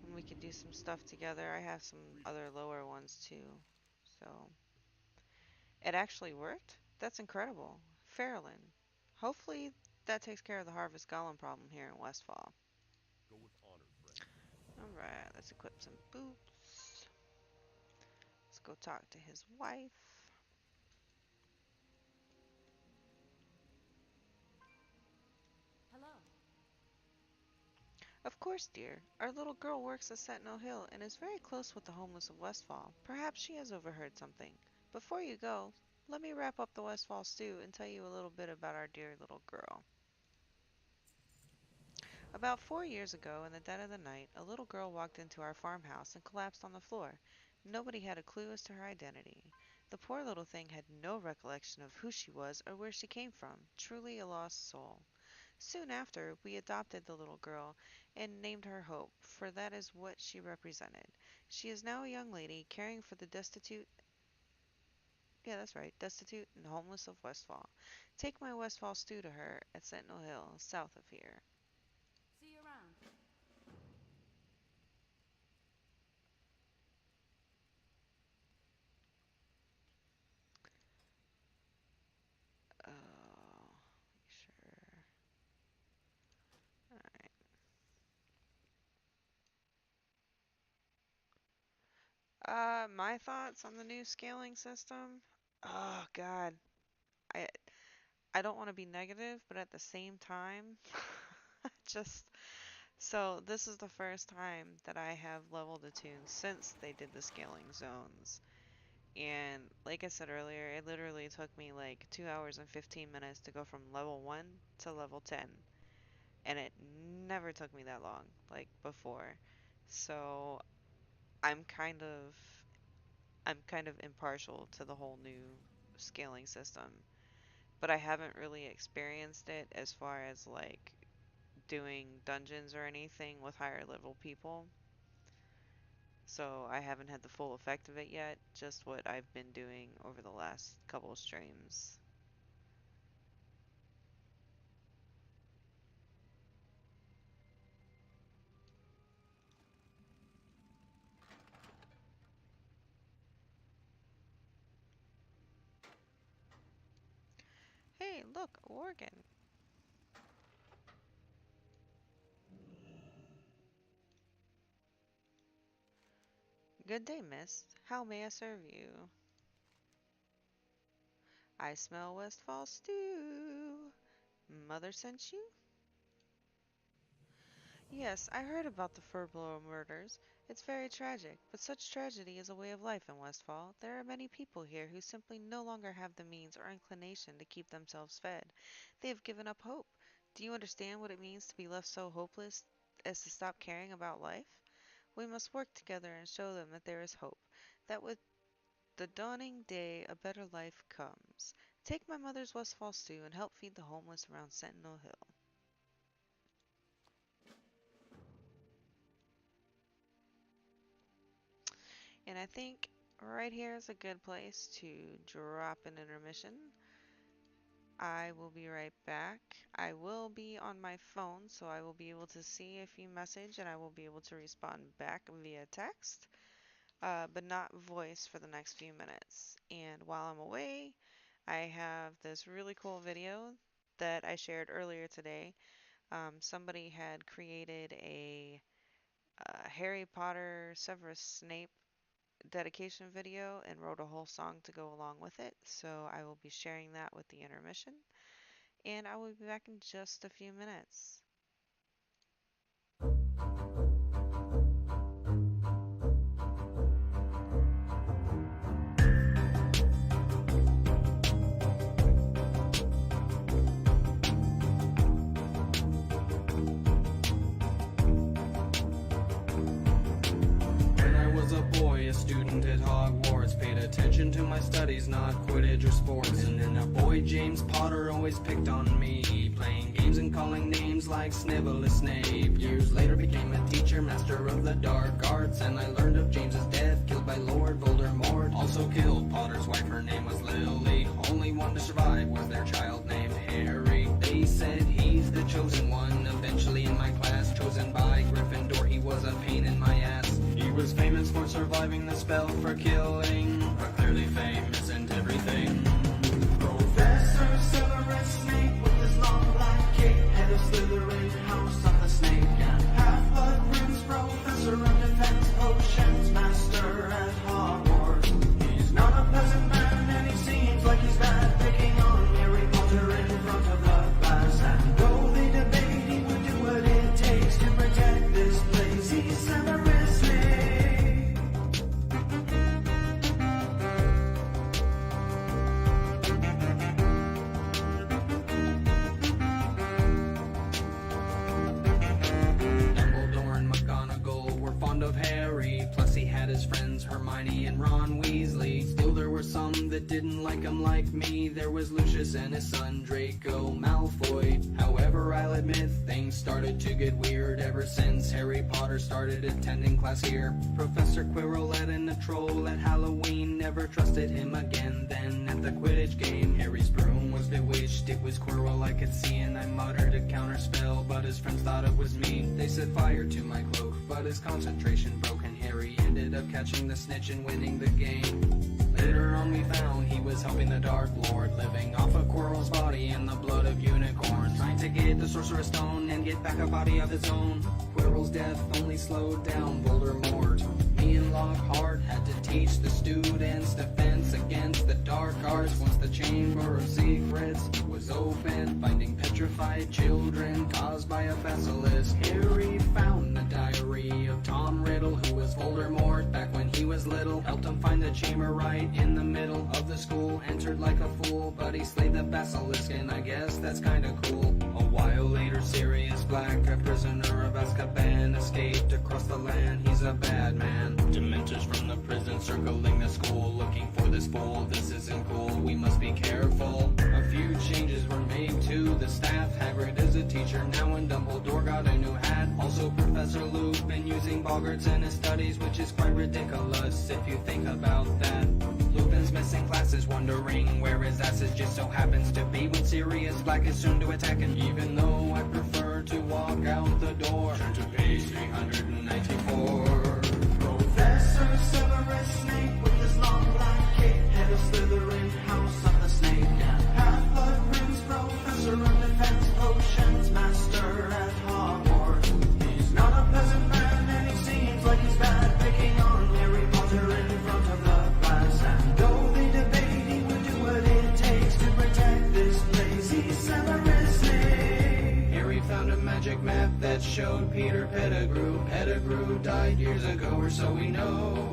and we could do some stuff together. I have some Greetings. other lower ones too, so it actually worked. That's incredible, Fairlin. Hopefully that takes care of the Harvest Golem problem here in Westfall. Go with honor, friend. All right, let's equip some boots. Let's go talk to his wife. Hello. Of course, dear. Our little girl works at Sentinel Hill and is very close with the homeless of Westfall. Perhaps she has overheard something. Before you go, let me wrap up the Westfall stew and tell you a little bit about our dear little girl. About 4 years ago, in the dead of the night, a little girl walked into our farmhouse and collapsed on the floor. Nobody had a clue as to her identity. The poor little thing had no recollection of who she was or where she came from. Truly a lost soul. Soon after, we adopted the little girl and named her Hope, for that is what she represented. She is now a young lady caring for the destitute, yeah, that's right, destitute and homeless of Westfall. Take my Westfall stew to her at Sentinel Hill, south of here. See you around. Oh, sure. Alright. My thoughts on the new scaling system? Oh, God. I I don't want to be negative, but at the same time, just so this is the first time that I have leveled a tune since they did the scaling zones. And like I said earlier, it literally took me like 2 hours and 15 minutes to go from level 1 to level 10. And it never took me that long, like before. So I'm kind of I'm kind of impartial to the whole new scaling system. But I haven't really experienced it as far as like doing dungeons or anything with higher level people. So I haven't had the full effect of it yet, just what I've been doing over the last couple of streams. Hey, look, organ. Good day, miss. How may I serve you? I smell Westfall stew. Mother sent you? Yes, I heard about the Furblow murders. It's very tragic, but such tragedy is a way of life in Westfall. There are many people here who simply no longer have the means or inclination to keep themselves fed. They have given up hope. Do you understand what it means to be left so hopeless as to stop caring about life? We must work together and show them that there is hope, that with the dawning day a better life comes. Take my mother's Westfall stew and help feed the homeless around Sentinel Hill. And I think right here is a good place to drop an intermission. I will be right back. I will be on my phone, so I will be able to see if you message and I will be able to respond back via text, but not voice for the next few minutes. And while I'm away, I have this really cool video that I shared earlier today. Somebody had created a Harry Potter Severus Snape dedication video and wrote a whole song to go along with it. So I will be sharing that with the intermission. And I will be back in just a few minutes. A student at Hogwarts, paid attention to my studies, not Quidditch or sports. And then a boy, James Potter, always picked on me, playing games and calling names like Snivellus Snape. Years later became a teacher, master of the dark arts, and I learned of James's death, killed by Lord Voldemort. Also killed Potter's wife, her name was Lily. Only one to survive was their child named Harry. They said he's the chosen one, eventually in my class, chosen by Gryffindor. He was a pain in my ass. He was famous for surviving the spell for killing, but clearly fame isn't everything. Professor Severus Snape with his long black cape, head of Slytherin, house of the snake, and Half-Blood Prince, professor of defense potions, master at Hogwarts. He's not a pleasant man, and he seems like he's bad, picking on Harry Potter in front of the class. And though they debate, he would do what it takes to protect this place. He's Severus Snape. Of Harry, plus he had his friends Hermione and Ron Weasley. Still there were some that didn't like him like me. There was Lucius and his son Draco Malfoy. However, I'll admit things started to get weird ever since Harry Potter started attending class here. Professor Quirrell let in a troll at Halloween, never trusted him again. Then at the Quidditch game, Harry's broom was bewitched. It was Quirrell I could see, and I muttered a counter spell, but his friends thought it was me. They set fire to my cloak, but his concentration broke, and Harry ended up catching the snitch and winning the game. Later on we found he was helping the Dark Lord, living off of Quirrell's body and the blood of unicorns, trying to get the Sorcerer's Stone and get back a body of his own. Quirrell's death only slowed down Voldemort. Me and Lockhart had to teach the students defense against the dark arts. Once the Chamber of Secrets was opened, finding petrified children caused by a basilisk, Harry found the diary of Tom Riddle, who was Voldemort back when he was little. Helped him find the chamber right in the middle of the school. Entered like a fool, but he slayed the basilisk, and I guess that's kinda cool. A while later, Sirius Black, a prisoner of Azkaban, escaped across the land. He's a bad man. Dementors from the prison circling the school, looking for this fool. This isn't cool, we must be careful. A few changes were made to the staff. Hagrid is a teacher now, and Dumbledore got a new hat. Also Professor Lupin using boggarts in his studies, which is quite ridiculous if you think about that. Lupin's missing classes, wondering where his ass is, just so happens to be when Sirius Black is soon to attack him. Even though I prefer to walk out the door, turn to page 394. Professor Severus Snape with his long black cape, head of Slytherin, house of the snake, and Half-Blood Prince, professor of defense potions, master at Hogwarts. He's not a pleasant man, and he seems like he's bad, picking on Harry Potter in front of the class. And though they debate, he would do what it takes to protect this place. He's Severus Snape. Harry found a magic map that showed Peter Pettigrew. Pettigrew died years ago, or so we know.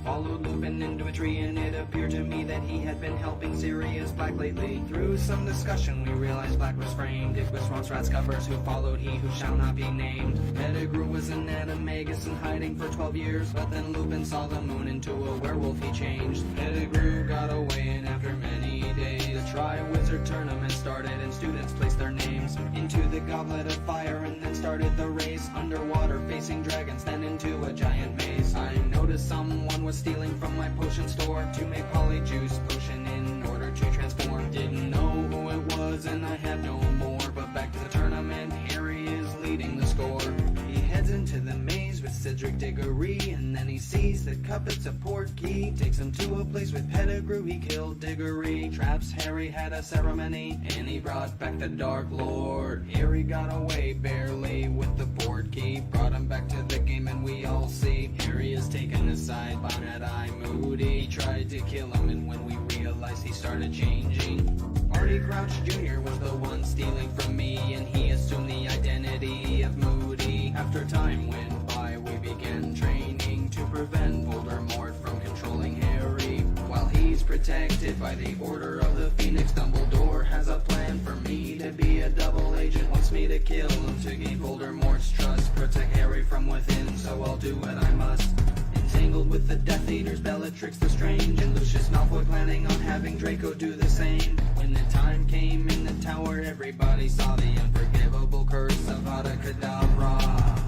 Followed Lupin into a tree, and it appeared to me that he had been helping Sirius Black lately. Through some discussion, we realized Black was framed. It was Ron's covers who followed he who shall not be named. Pettigrew was an animagus in hiding for 12 years, but then Lupin saw the moon into a werewolf he changed. Pettigrew got away, and after many days, the Triwizard Tournament started, and students placed their names into the Goblet of Fire, and then started the race. Underwater, facing dragons, then into a giant maze. I noticed someone was stealing from my potion store to make polyjuice potion in order to transform. Didn't know who it was, and I had no more. But back to the tournament, Harry is leading the score. He heads into the maze with Cedric Cedric Diggory, and then he sees that Cupid's a portkey. Takes him to a place with Pettigrew, he killed Diggory. Traps Harry, had a ceremony, and he brought back the Dark Lord. Harry got away barely with the portkey, brought him back to the game, and we all see Harry is taken aside by Red-Eye Moody. He tried to kill him, and when we realized, he started changing. Artie Crouch Jr. was the one stealing from me, and he assumed the identity of Moody. After time went by, we began training to prevent Voldemort from controlling Harry. While he's protected by the Order of the Phoenix, Dumbledore has a plan for me to be a double agent. Wants me to kill him to gain Voldemort's trust, protect Harry from within, so I'll do what I must. Entangled with the Death Eaters, Bellatrix the Strange, and Lucius Malfoy planning on having Draco do the same. When the time came in the tower, everybody saw the unforgivable curse of Avada Kedavra.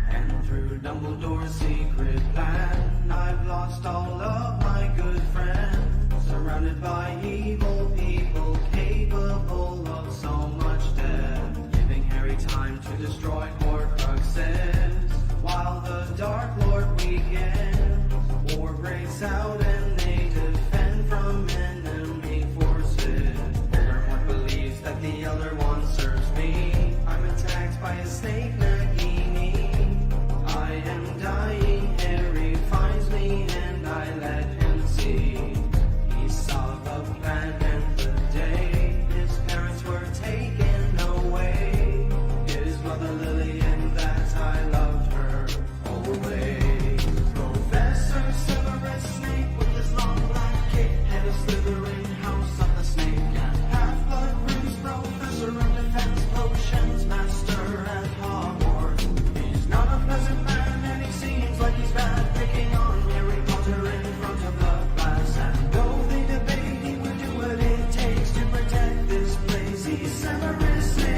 And through Dumbledore's secret plan, I've lost all of my good friends. Surrounded by evil people, capable of so much death. Giving Harry time to destroy Horcruxes, while the Dark Lord weakens. War breaks out and they defend from enemy forces. Voldemort believes that the Elder Wand serves me. I'm attacked by a snake Nagini. I am dying, Harry finds me and I let him see. He saw the plan and the day his parents were taken away. His mother Lillian, that I loved her always. Professor Severus Snape with his long black cape, head of Slytherin, house of the snake, and Half-Blood Prince, professor of defense potions, master at Hogwarts. He's not a pleasant man and he seems like he's bad, picking on Harry Potter in front of the class. And though they debate, he would do what it takes to protect this place. He's Severus Snape.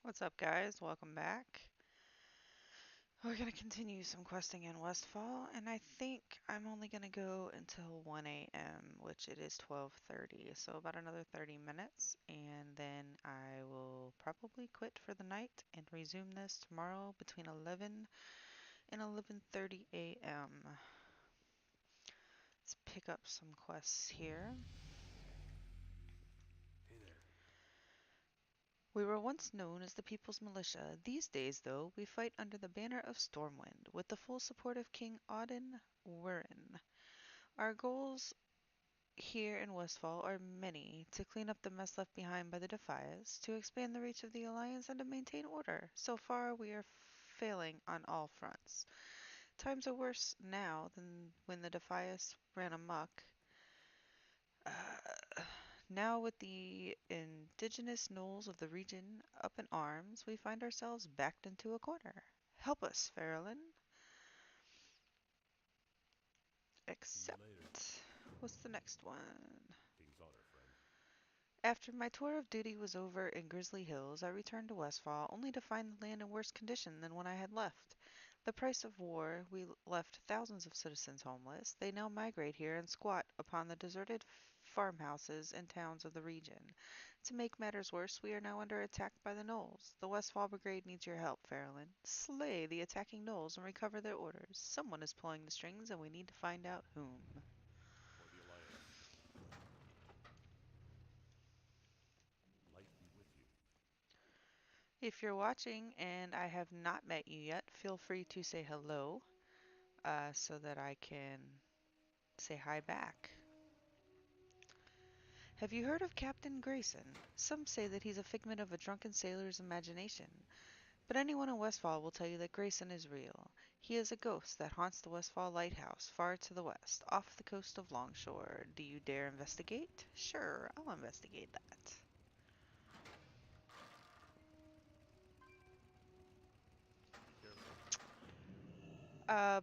What's up, guys? Welcome back. We're going to continue some questing in Westfall, and I think I'm only going to go until 1 a.m., which it is 12:30, so about another 30 minutes, and then I will probably quit for the night and resume this tomorrow between 11 and 11:30 a.m. Let's pick up some quests here. Hey there. We were once known as the People's Militia. These days, though, we fight under the banner of Stormwind, with the full support of King Auden Wirren. Our goals here in Westfall are many: to clean up the mess left behind by the Defias, to expand the reach of the Alliance, and to maintain order. So far, we are failing on all fronts. Times are worse now than when the Defias ran amok. Now, with the indigenous gnolls of the region up in arms, we find ourselves backed into a corner. Help us, Farrellin. See you later. Except, what's the next one? King's honor, friend. After my tour of duty was over in Grizzly Hills, I returned to Westfall, only to find the land in worse condition than when I had left. The price of war, we left thousands of citizens homeless. They now migrate here and squat upon the deserted farmhouses and towns of the region. To make matters worse, we are now under attack by the gnolls. The Westfall Brigade needs your help, Farrellin. Slay the attacking gnolls and recover their orders. Someone is pulling the strings, and we need to find out whom. For the Alliance. Light be with you. If you're watching and I have not met you yet, feel free to say hello so that I can say hi back. Have you heard of Captain Grayson? Some say that he's a figment of a drunken sailor's imagination, but anyone in Westfall will tell you that Grayson is real. He is a ghost that haunts the Westfall Lighthouse, far to the west, off the coast of Longshore. Do you dare investigate? Sure, I'll investigate that.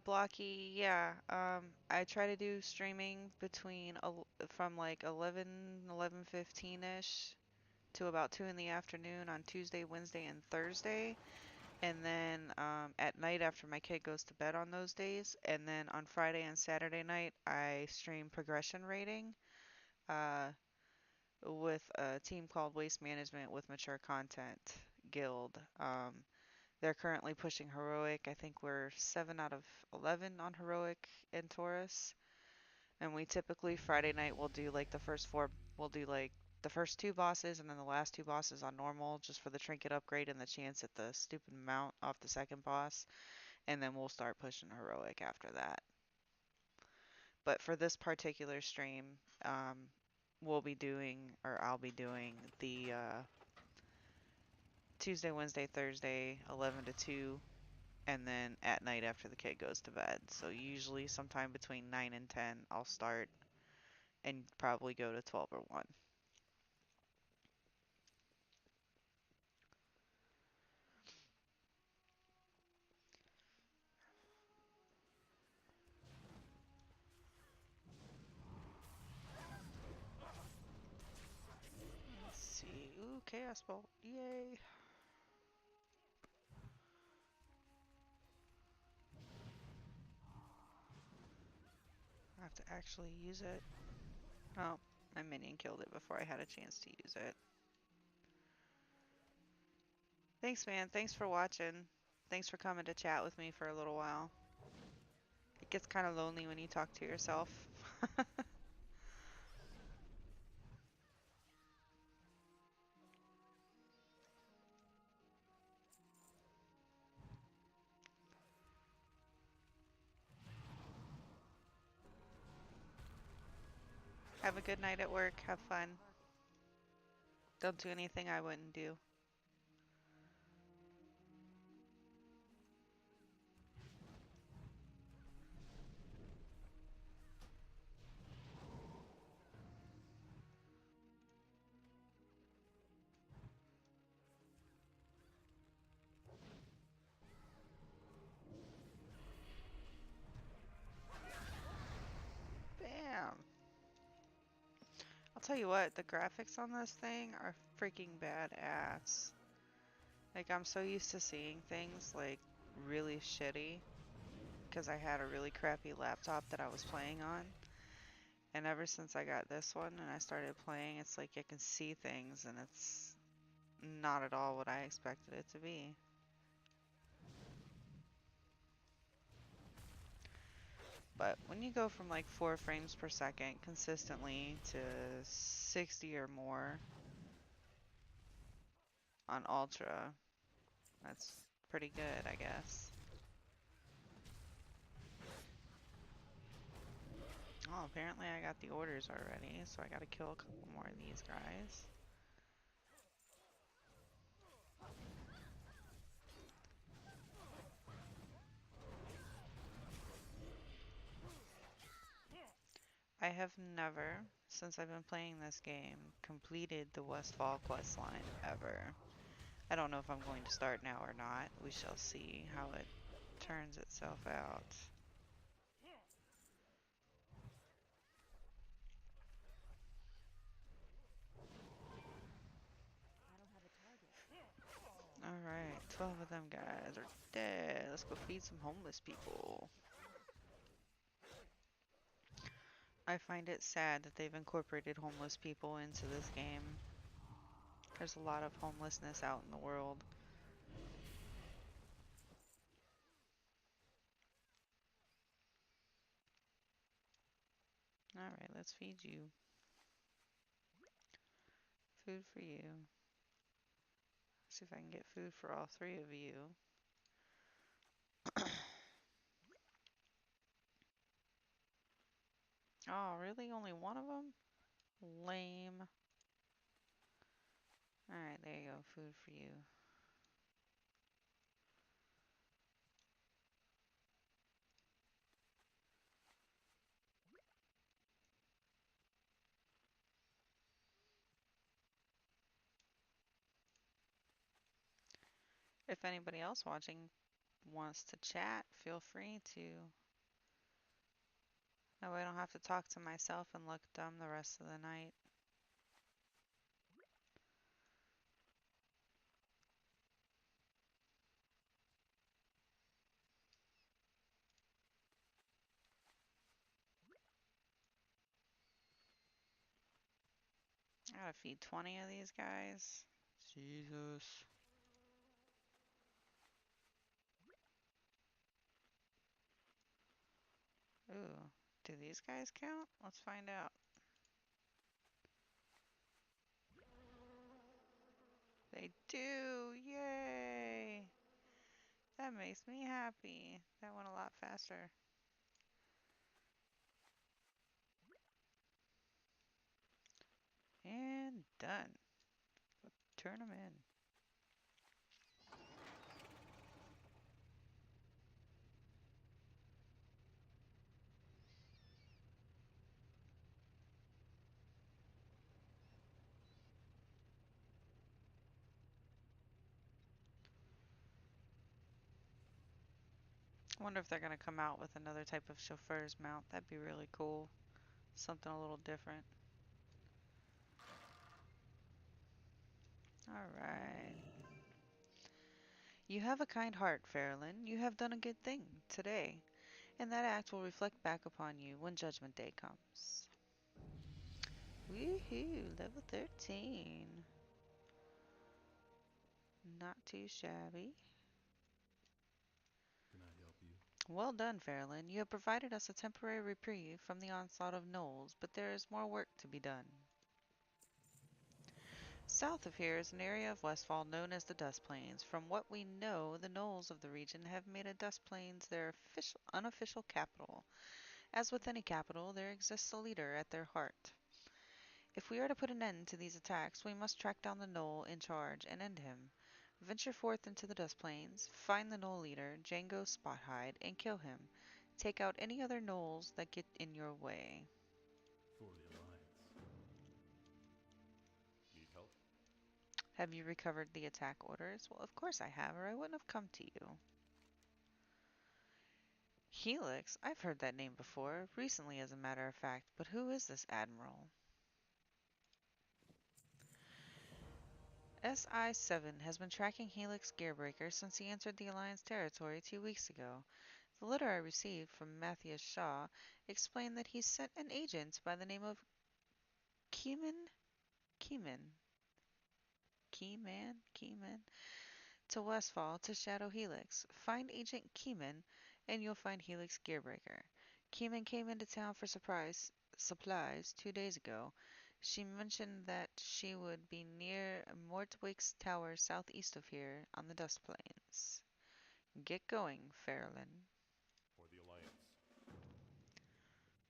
Blocky, yeah. I try to do streaming from like 11:15ish to about 2 in the afternoon on Tuesday, Wednesday, and Thursday. And then at night after my kid goes to bed on those days. And then on Friday and Saturday night, I stream progression rating uh, with a team called Waste Management with Mature Content Guild. They're currently pushing Heroic. I think we're 7 out of 11 on Heroic in Taurus. And we typically Friday night we'll do like the first two bosses and then the last two bosses on normal just for the trinket upgrade and the chance at the stupid mount off the second boss. And then we'll start pushing Heroic after that. But for this particular stream, I'll be doing the Tuesday, Wednesday, Thursday, 11 to 2, and then at night after the kid goes to bed. So usually sometime between 9 and 10, I'll start and probably go to 12 or 1. Let's see. Ooh, Chaos Bolt. Yay. I have to actually use it. Oh, my minion killed it before I had a chance to use it. Thanks, man. Thanks for watching. Thanks for coming to chat with me for a little while. It gets kind of lonely when you talk to yourself. Have a good night at work. Have fun. Don't do anything I wouldn't do. Bam. I'll tell you what, the graphics on this thing are freaking badass. Like, I'm so used to seeing things, like, really shitty because I had a really crappy laptop that I was playing on. And ever since I got this one and I started playing, it's like I can see things and it's not at all what I expected it to be. But when you go from like 4 frames per second consistently to 60 or more on Ultra, that's pretty good, I guess. Oh, apparently I got the orders already, so I gotta kill a couple more of these guys. I have never, since I've been playing this game, completed the Westfall questline ever. I don't know if I'm going to start now or not. We shall see how it turns itself out. Alright, 12 of them guys are dead. Let's go feed some homeless people. I find it sad that they've incorporated homeless people into this game. There's a lot of homelessness out in the world. Alright, let's feed you. Food for you. See if I can get food for all 3 of you. Oh, really? Only one of them? Lame. Alright, there you go. Food for you. If anybody else watching wants to chat, feel free to. That way I don't have to talk to myself and look dumb the rest of the night. I gotta feed 20 of these guys. Jesus. Ooh, do these guys count? Let's find out. They do! Yay! That makes me happy. That went a lot faster. And done. Turn them in. I wonder if they're gonna come out with another type of chauffeur's mount. That'd be really cool. Something a little different. Alright. You have a kind heart, Fairlyn. You have done a good thing today, and that act will reflect back upon you when Judgment Day comes. Woohoo! Level 13. Not too shabby. Can I help you? Well done, Fairlyn. You have provided us a temporary reprieve from the onslaught of gnolls, but there is more work to be done. South of here is an area of Westfall known as the Dust Plains. From what we know, the gnolls of the region have made a Dust Plains their unofficial capital. As with any capital, there exists a leader at their heart. If we are to put an end to these attacks, we must track down the gnoll in charge and end him. Venture forth into the Dust Plains, find the gnoll leader, Django Spothide, and kill him. Take out any other gnolls that get in your way. For the Alliance. Need help? Have you recovered the attack orders? Well, of course I have, or I wouldn't have come to you. Helix? I've heard that name before, recently as a matter of fact, but who is this admiral? SI-7 has been tracking Helix Gearbreaker since he entered the Alliance territory 2 weeks ago. The letter I received from Matthias Shaw explained that he sent an agent by the name of Keyman to Westfall to shadow Helix. Find Agent Keyman, and you'll find Helix Gearbreaker. Keyman came into town for supplies 2 days ago. She mentioned that she would be near Mortwick's tower southeast of here on the Dust Plains. Get going, Fairlyn. For the Alliance.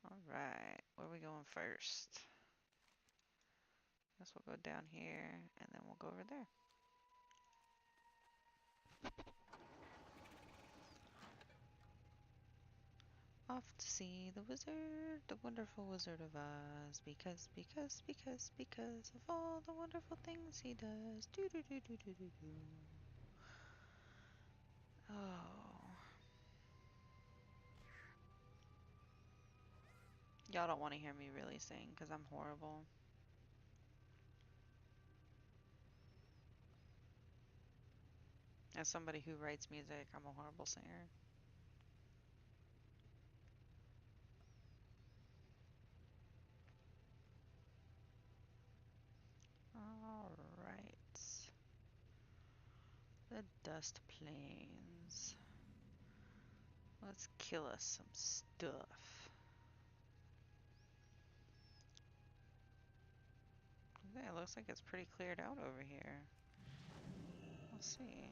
Alright, where are we going first? Guess we'll go down here, and then we'll go over there. Off to see the wizard, the wonderful Wizard of Oz, because of all the wonderful things he does. Do do do do do do do. Oh. Y'all don't want to hear me really sing, because I'm horrible. As somebody who writes music, I'm a horrible singer. Alright. The Dust Plains. Let's kill us some stuff. Okay, it looks like it's pretty cleared out over here. Let's see.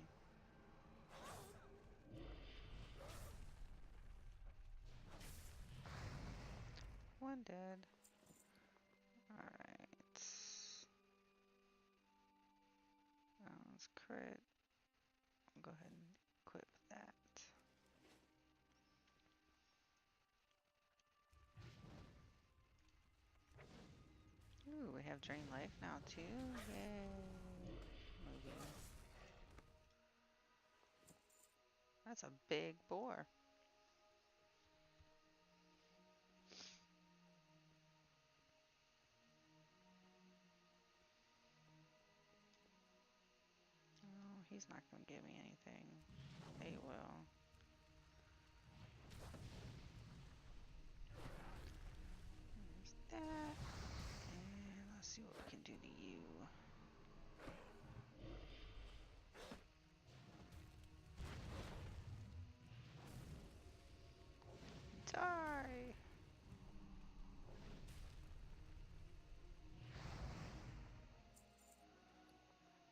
One dead. Alright. Let's crit. I'll go ahead and equip that. Ooh, we have Drain Life now too. Yay. Movie. That's a big boar. Oh, he's not gonna give me anything. They will. There's that. And let's see what we can do to you. Die!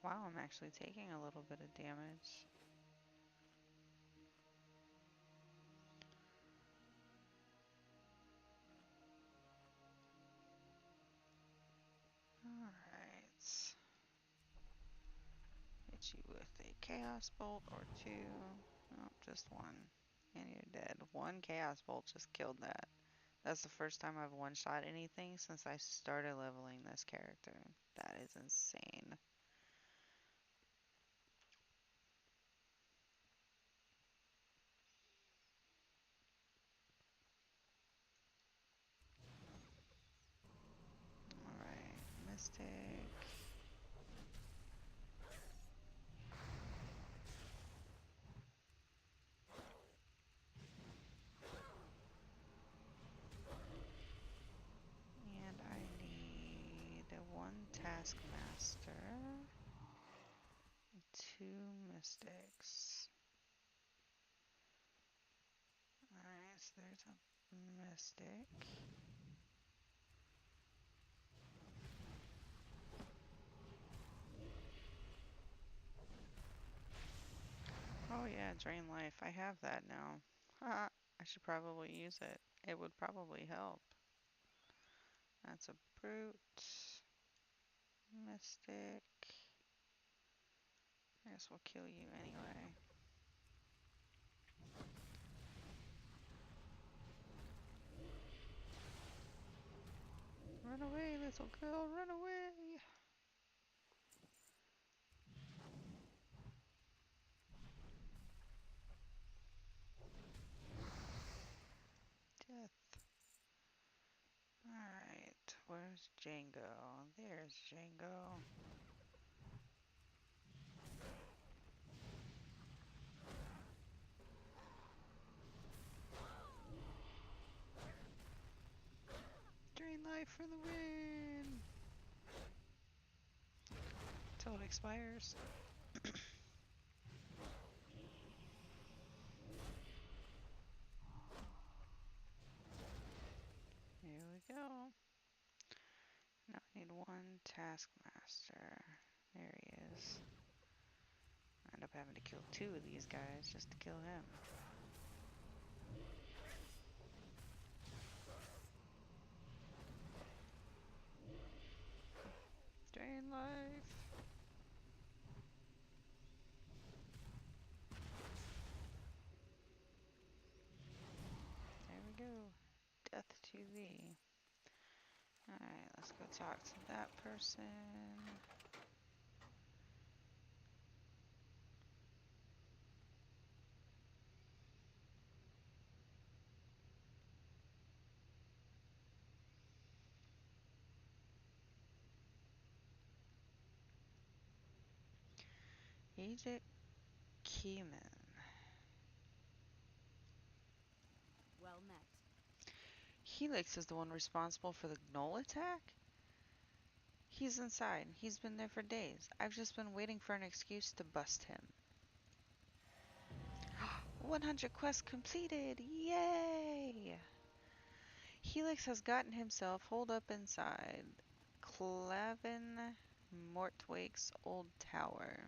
Wow, I'm actually taking a little bit of damage. Alright. Hit you with a chaos bolt or two. Oh, just one. And you're dead. One chaos bolt just killed that. That's the first time I've one-shot anything since I started leveling this character. That is insane. Alright, Mystic. And I need one Taskmaster, two Mystics. Alright, so there's a Mystic. Oh yeah, Drain Life. I have that now. I should probably use it. It would probably help. That's a Brute. Mystic. I guess we'll kill you anyway. Run away, little girl, run away! Death. Alright, where's Django? There's Django. Drain Life for the win! Till it expires. Here we go. Now I need one Taskmaster. There he is. I end up having to kill two of these guys just to kill him. Drain Life! There we go. Death to thee. Alright, let's go talk to that person. Agent Keyman. Well met. Helix is the one responsible for the Gnoll attack? He's inside. He's been there for days. I've just been waiting for an excuse to bust him. 100 quests completed! Yay! Helix has gotten himself holed up inside Clavin Mortwake's old tower.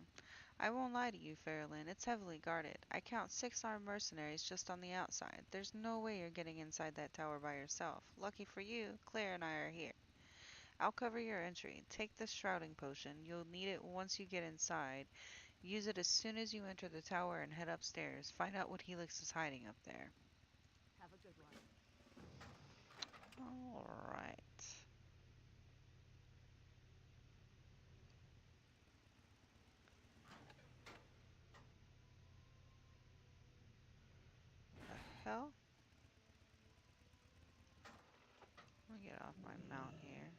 I won't lie to you, Fairlyn, it's heavily guarded. I count 6 armed mercenaries just on the outside. There's no way you're getting inside that tower by yourself. Lucky for you, Claire and I are here. I'll cover your entry. Take this shrouding potion. You'll need it once you get inside. Use it as soon as you enter the tower and head upstairs. Find out what Helix is hiding up there. Have a good one. Alright. hell? Let me get off my mount here.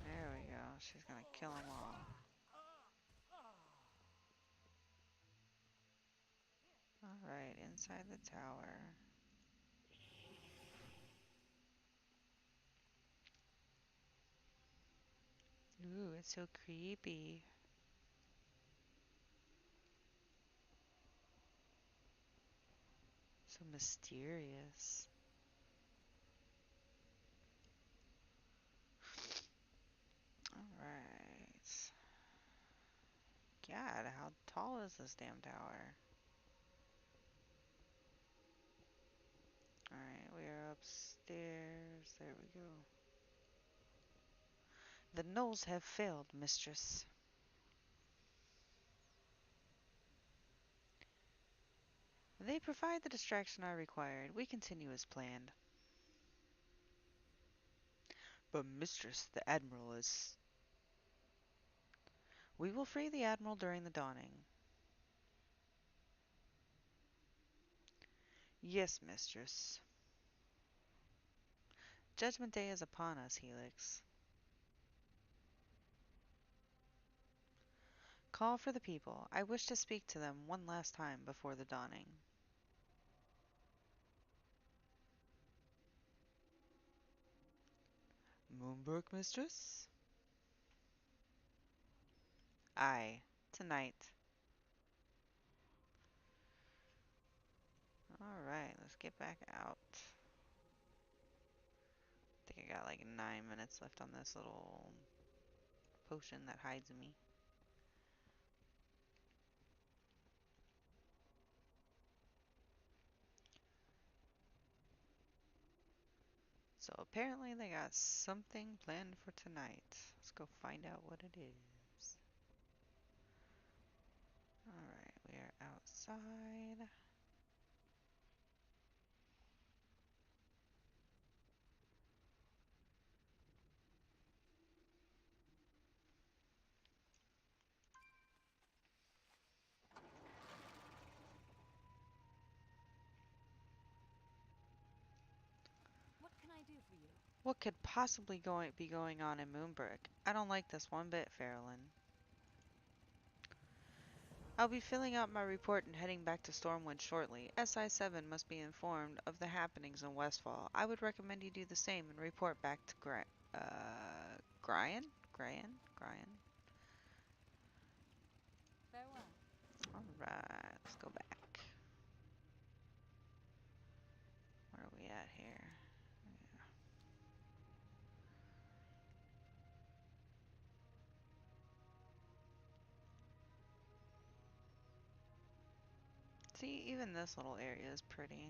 There we go. She's gonna kill them all. Alright, inside the tower. Ooh, it's so creepy. So mysterious. Alright. God, how tall is this damn tower? Alright, we are upstairs. There we go. The gnolls have failed, mistress. They provide the distraction I required. We continue as planned. But mistress, the admiral is... We will free the admiral during the dawning. Yes, mistress. Judgment Day is upon us, Helix. Call for the people. I wish to speak to them one last time before the dawning. Moonbrook, mistress? Aye, tonight. Alright, let's get back out. I think I got like 9 minutes left on this little potion that hides me. So apparently they got something planned for tonight. Let's go find out what it is. Alright, we are outside. What can I do for you? What could possibly be going on in Moonbrook? I don't like this one bit, Farrellyn. I'll be filling out my report and heading back to Stormwind shortly. SI-7 must be informed of the happenings in Westfall. I would recommend you do the same and report back to Grian? Grian? Farewell. Alright, let's go back. Where are we at here? Yeah. See, even this little area is pretty.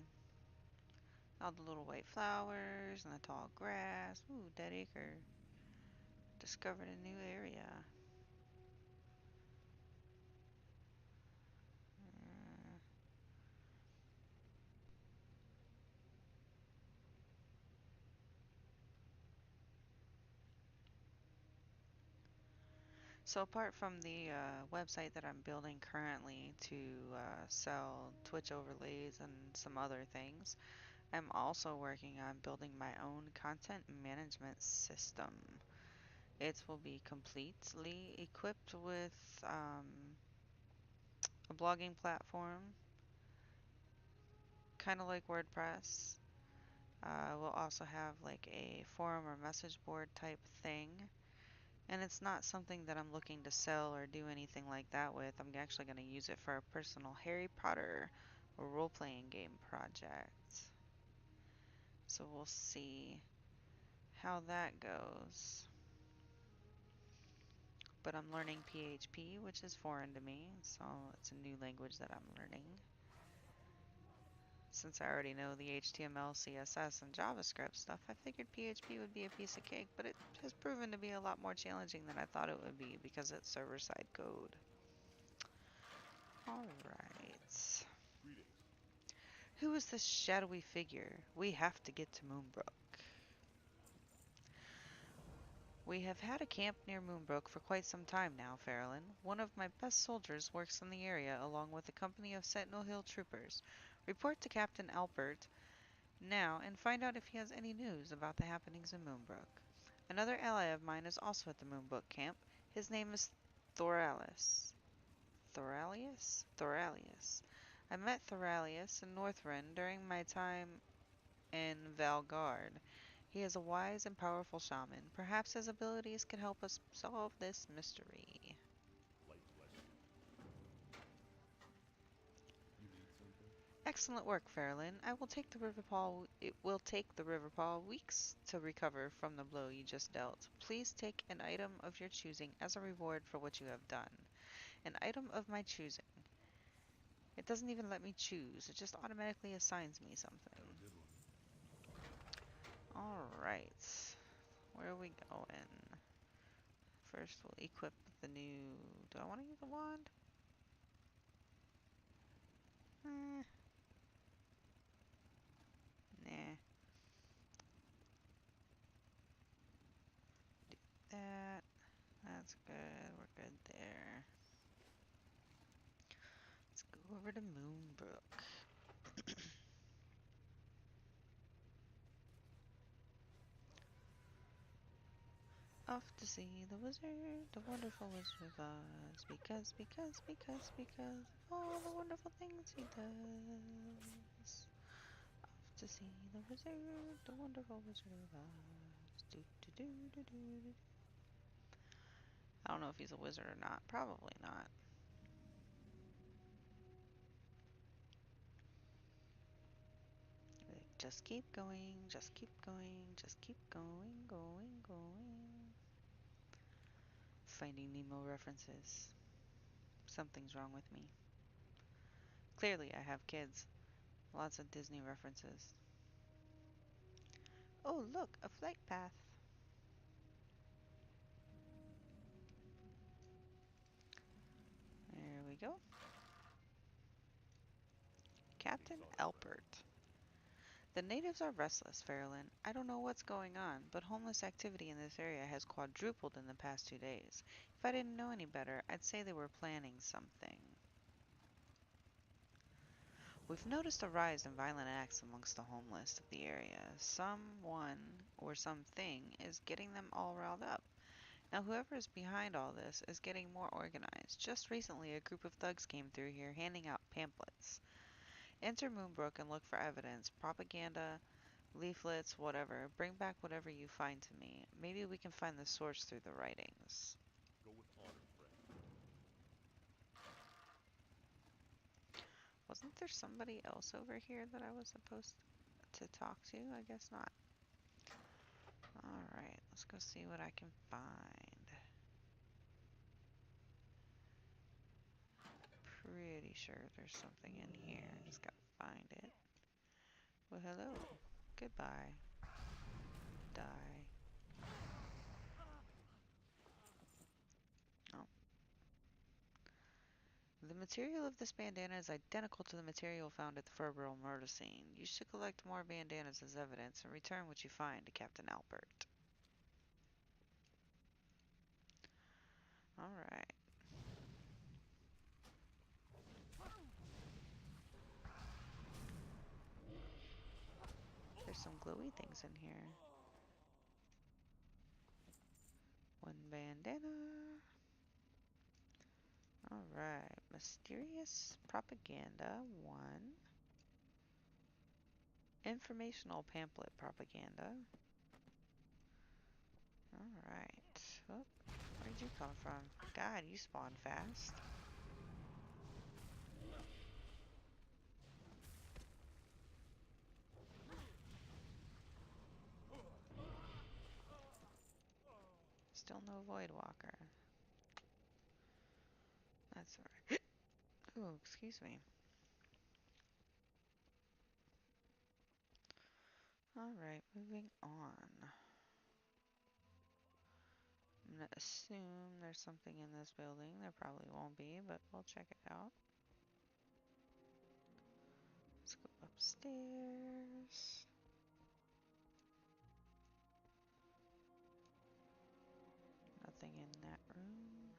All the little white flowers and the tall grass. Ooh, Dead Acre. Discovered a new area. Uh, So apart from the website that I'm building currently to sell Twitch overlays and some other things, I'm also working on building my own content management system. It will be completely equipped with a blogging platform, kind of like WordPress. We'll also have like a forum or message board type thing. And it's not something that I'm looking to sell or do anything like that with. I'm actually going to use it for a personal Harry Potter role-playing game project. So we'll see how that goes. But I'm learning PHP, which is foreign to me, so it's a new language that I'm learning. Since I already know the HTML, CSS, and JavaScript stuff, I figured PHP would be a piece of cake, but it has proven to be a lot more challenging than I thought it would be because it's server-side code. Alright. Greetings. Who is this shadowy figure? We have to get to Moonbrook. We have had a camp near Moonbrook for quite some time now, Farrellin. One of my best soldiers works in the area along with a company of Sentinel Hill troopers. Report to Captain Alpert now and find out if he has any news about the happenings in Moonbrook. Another ally of mine is also at the Moonbrook camp. His name is Thoralis. Thoralius? Thoralius. I met Thoralius in Northrend during my time in Valgard. He is a wise and powerful shaman. Perhaps his abilities can help us solve this mystery. Light bless you. You need something? Excellent work, Fairlin. It will take the Riverpaw weeks to recover from the blow you just dealt. Please take an item of your choosing as a reward for what you have done. An item of my choosing. It doesn't even let me choose. It just automatically assigns me something. Have a good one. Alright. Where are we going? First, we'll equip the new... Do I want to use the wand? Eh, nah. That. That's good. We're good there. Let's go over to Moonbrook. Off to see the wizard, the wonderful Wizard of Oz. Because of all the wonderful things he does. Off to see the wizard, the wonderful Wizard of Oz. Do, do, do, do, do, do. I don't know if he's a wizard or not. Probably not. Just keep going, just keep going, just keep going. Finding Nemo references. Something's wrong with me. Clearly, I have kids. Lots of Disney references. Oh, look, a flight path. There we go. Captain Alpert. The natives are restless, Fairlin. I don't know what's going on, but homeless activity in this area has quadrupled in the past 2 days. If I didn't know any better, I'd say they were planning something. We've noticed a rise in violent acts amongst the homeless of the area. Someone or something is getting them all riled up. Now, whoever is behind all this is getting more organized. Just recently, a group of thugs came through here handing out pamphlets. Enter Moonbrook and look for evidence, propaganda, leaflets, whatever. Bring back whatever you find to me. Maybe we can find the source through the writings. Go with honor, friend. Wasn't there somebody else over here that I was supposed to talk to? I guess not. Alright, let's go see what I can find. Pretty sure there's something in here. Just gotta find it. Well, hello. Goodbye. Die. Oh. The material of this bandana is identical to the material found at the Furberal murder scene. You should collect more bandanas as evidence and return what you find to Captain Albert. Alright. There's some glowy things in here. One bandana. Alright. Mysterious propaganda. 1. Informational pamphlet propaganda. Alright. Oh, where'd you come from? God, you spawn fast. Still no Void Walker. That's alright. Oh, excuse me. Alright, moving on. I'm gonna assume there's something in this building. There probably won't be, but we'll check it out. Let's go upstairs. Nothing in that room.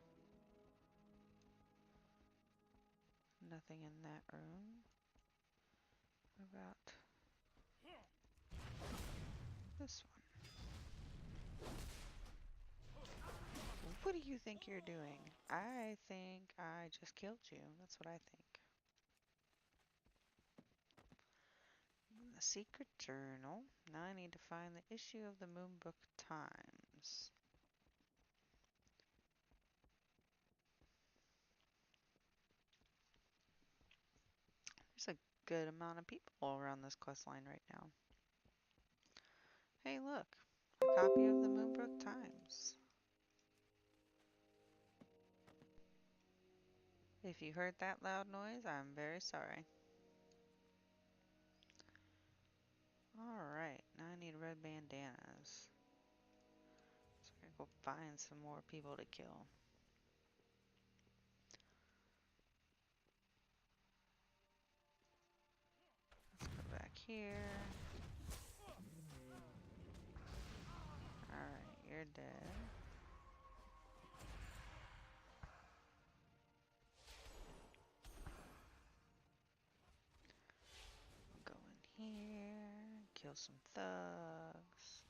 Nothing in that room. What about this one? What do you think you're doing? I think I just killed you. That's what I think. The secret journal. Now I need to find the issue of the Moonbrook Times. There's a good amount of people around this quest line right now. Hey, look. A copy of the Moonbrook Times. If you heard that loud noise, I'm very sorry. Alright, now I need red bandanas. So I gotta go find some more people to kill. Let's go back here. Alright, you're dead. Go in here, kill some thugs.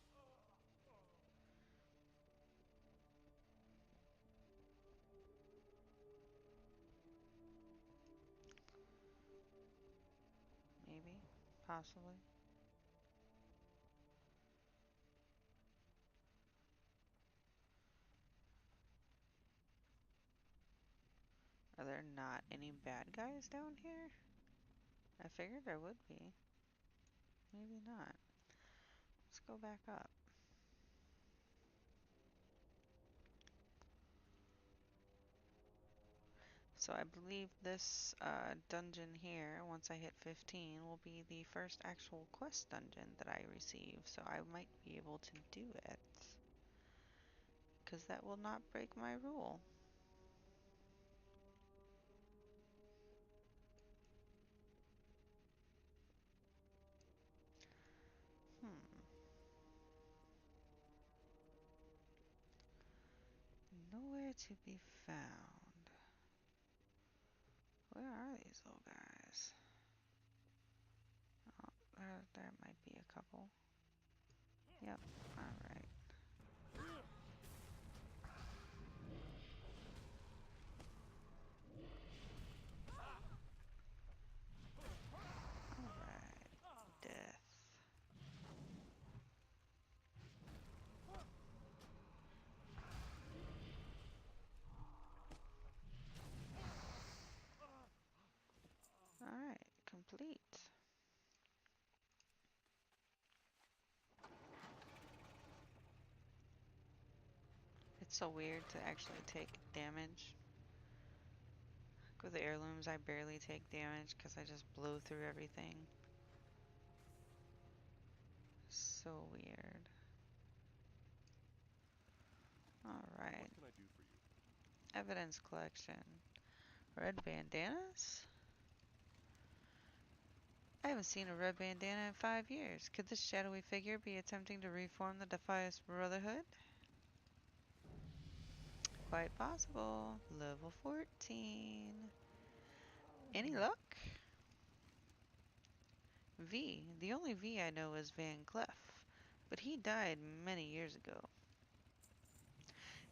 Maybe, possibly. Are there not any bad guys down here? I figured there would be. Maybe not. Let's go back up. So I believe this dungeon here, once I hit 15, will be the first actual quest dungeon that I receive. So I might be able to do it. Because that will not break my rule. Nowhere to be found. Where are these little guys? Oh, there might be a couple. Yep, alright. Alright, death. Alright, complete. It's so weird to actually take damage. With the heirlooms, I barely take damage because I just blow through everything. So weird. Alright. What can I do for you? Evidence collection. Red bandanas? I haven't seen a red bandana in 5 years. Could this shadowy figure be attempting to reform the Defias Brotherhood? Quite possible. Level 14. Any luck? V. The only V I know is Van Cleef, but he died many years ago.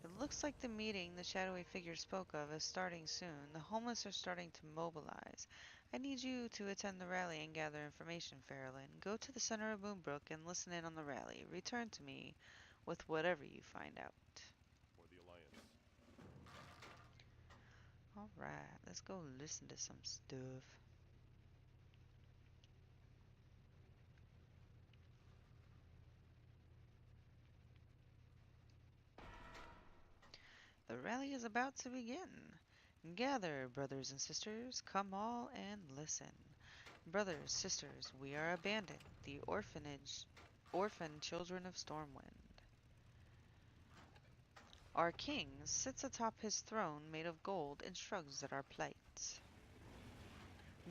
It looks like the meeting the shadowy figure spoke of is starting soon. The homeless are starting to mobilize. I need you to attend the rally and gather information, Farrellyn. Go to the center of Moonbrook and listen in on the rally. Return to me with whatever you find out. For the Alliance. Alright, let's go listen to some stuff. The rally is about to begin. Gather, brothers and sisters, come all and listen. Brothers, sisters, we are abandoned, the orphan children of Stormwind. Our king sits atop his throne made of gold and shrugs at our plight.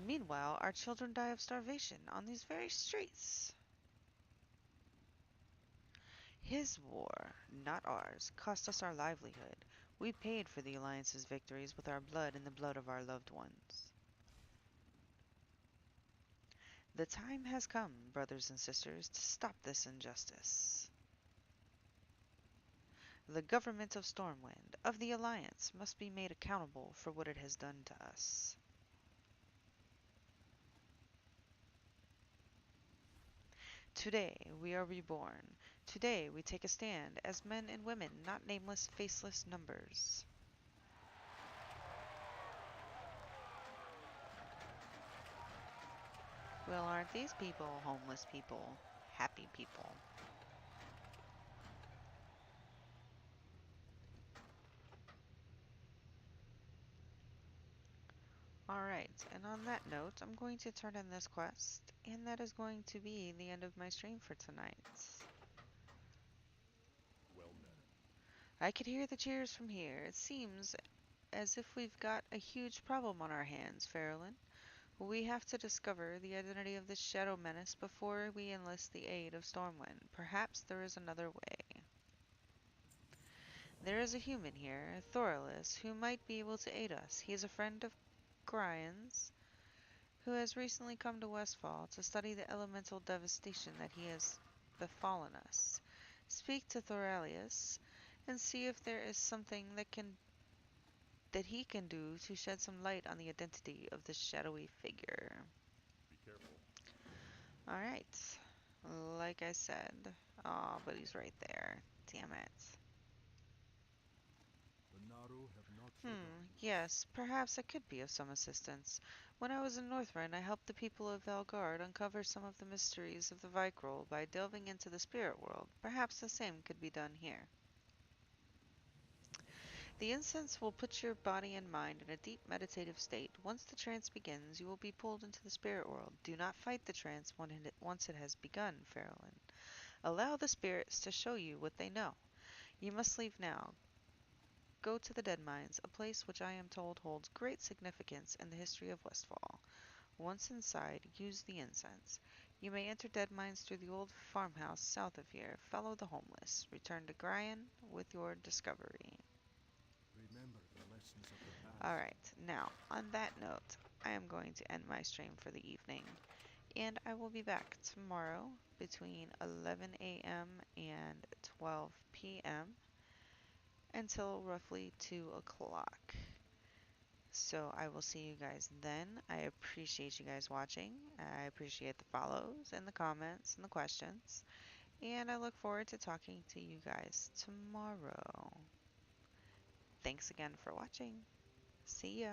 Meanwhile, our children die of starvation on these very streets. His war, not ours, cost us our livelihood. We paid for the Alliance's victories with our blood and the blood of our loved ones. The time has come, brothers and sisters, to stop this injustice. The government of Stormwind, of the Alliance, must be made accountable for what it has done to us. Today we are reborn. Today we take a stand as men and women, not nameless, faceless numbers. Well, aren't these people homeless people? Happy people. Alright, and on that note, I'm going to turn in this quest, and that is going to be the end of my stream for tonight. Well met. I could hear the cheers from here. It seems as if we've got a huge problem on our hands, Farrellin. We have to discover the identity of this shadow menace before we enlist the aid of Stormwind. Perhaps there is another way. There is a human here, Thoralus, who might be able to aid us. He is a friend of Gryan's, who has recently come to Westfall to study the elemental devastation that has befallen us. Speak to Thoralius and see if there is something that he can do to shed some light on the identity of this shadowy figure. Be careful. Alright. Like I said. Aw, but he's right there. Damn it. The Naru have not forgotten us. Yes, perhaps I could be of some assistance. When I was in Northrend, I helped the people of Valgard uncover some of the mysteries of the Vicroll by delving into the spirit world. Perhaps the same could be done here. The incense will put your body and mind in a deep meditative state. Once the trance begins, you will be pulled into the spirit world. Do not fight the trance once it has begun, Farrellin. Allow the spirits to show you what they know. You must leave now. Go to the Dead Mines, a place which I am told holds great significance in the history of Westfall. Once inside, use the incense. You may enter Dead Mines through the old farmhouse south of here. Follow the homeless. Return to Gryan with your discovery. Remember the lessons of the past. Alright, now, on that note, I am going to end my stream for the evening, and I will be back tomorrow between 11 a.m. and 12 p.m. until roughly 2 o'clock. So I will see you guys then. I appreciate you guys watching. I appreciate the follows and the comments and the questions. And I look forward to talking to you guys tomorrow. Thanks again for watching. See ya.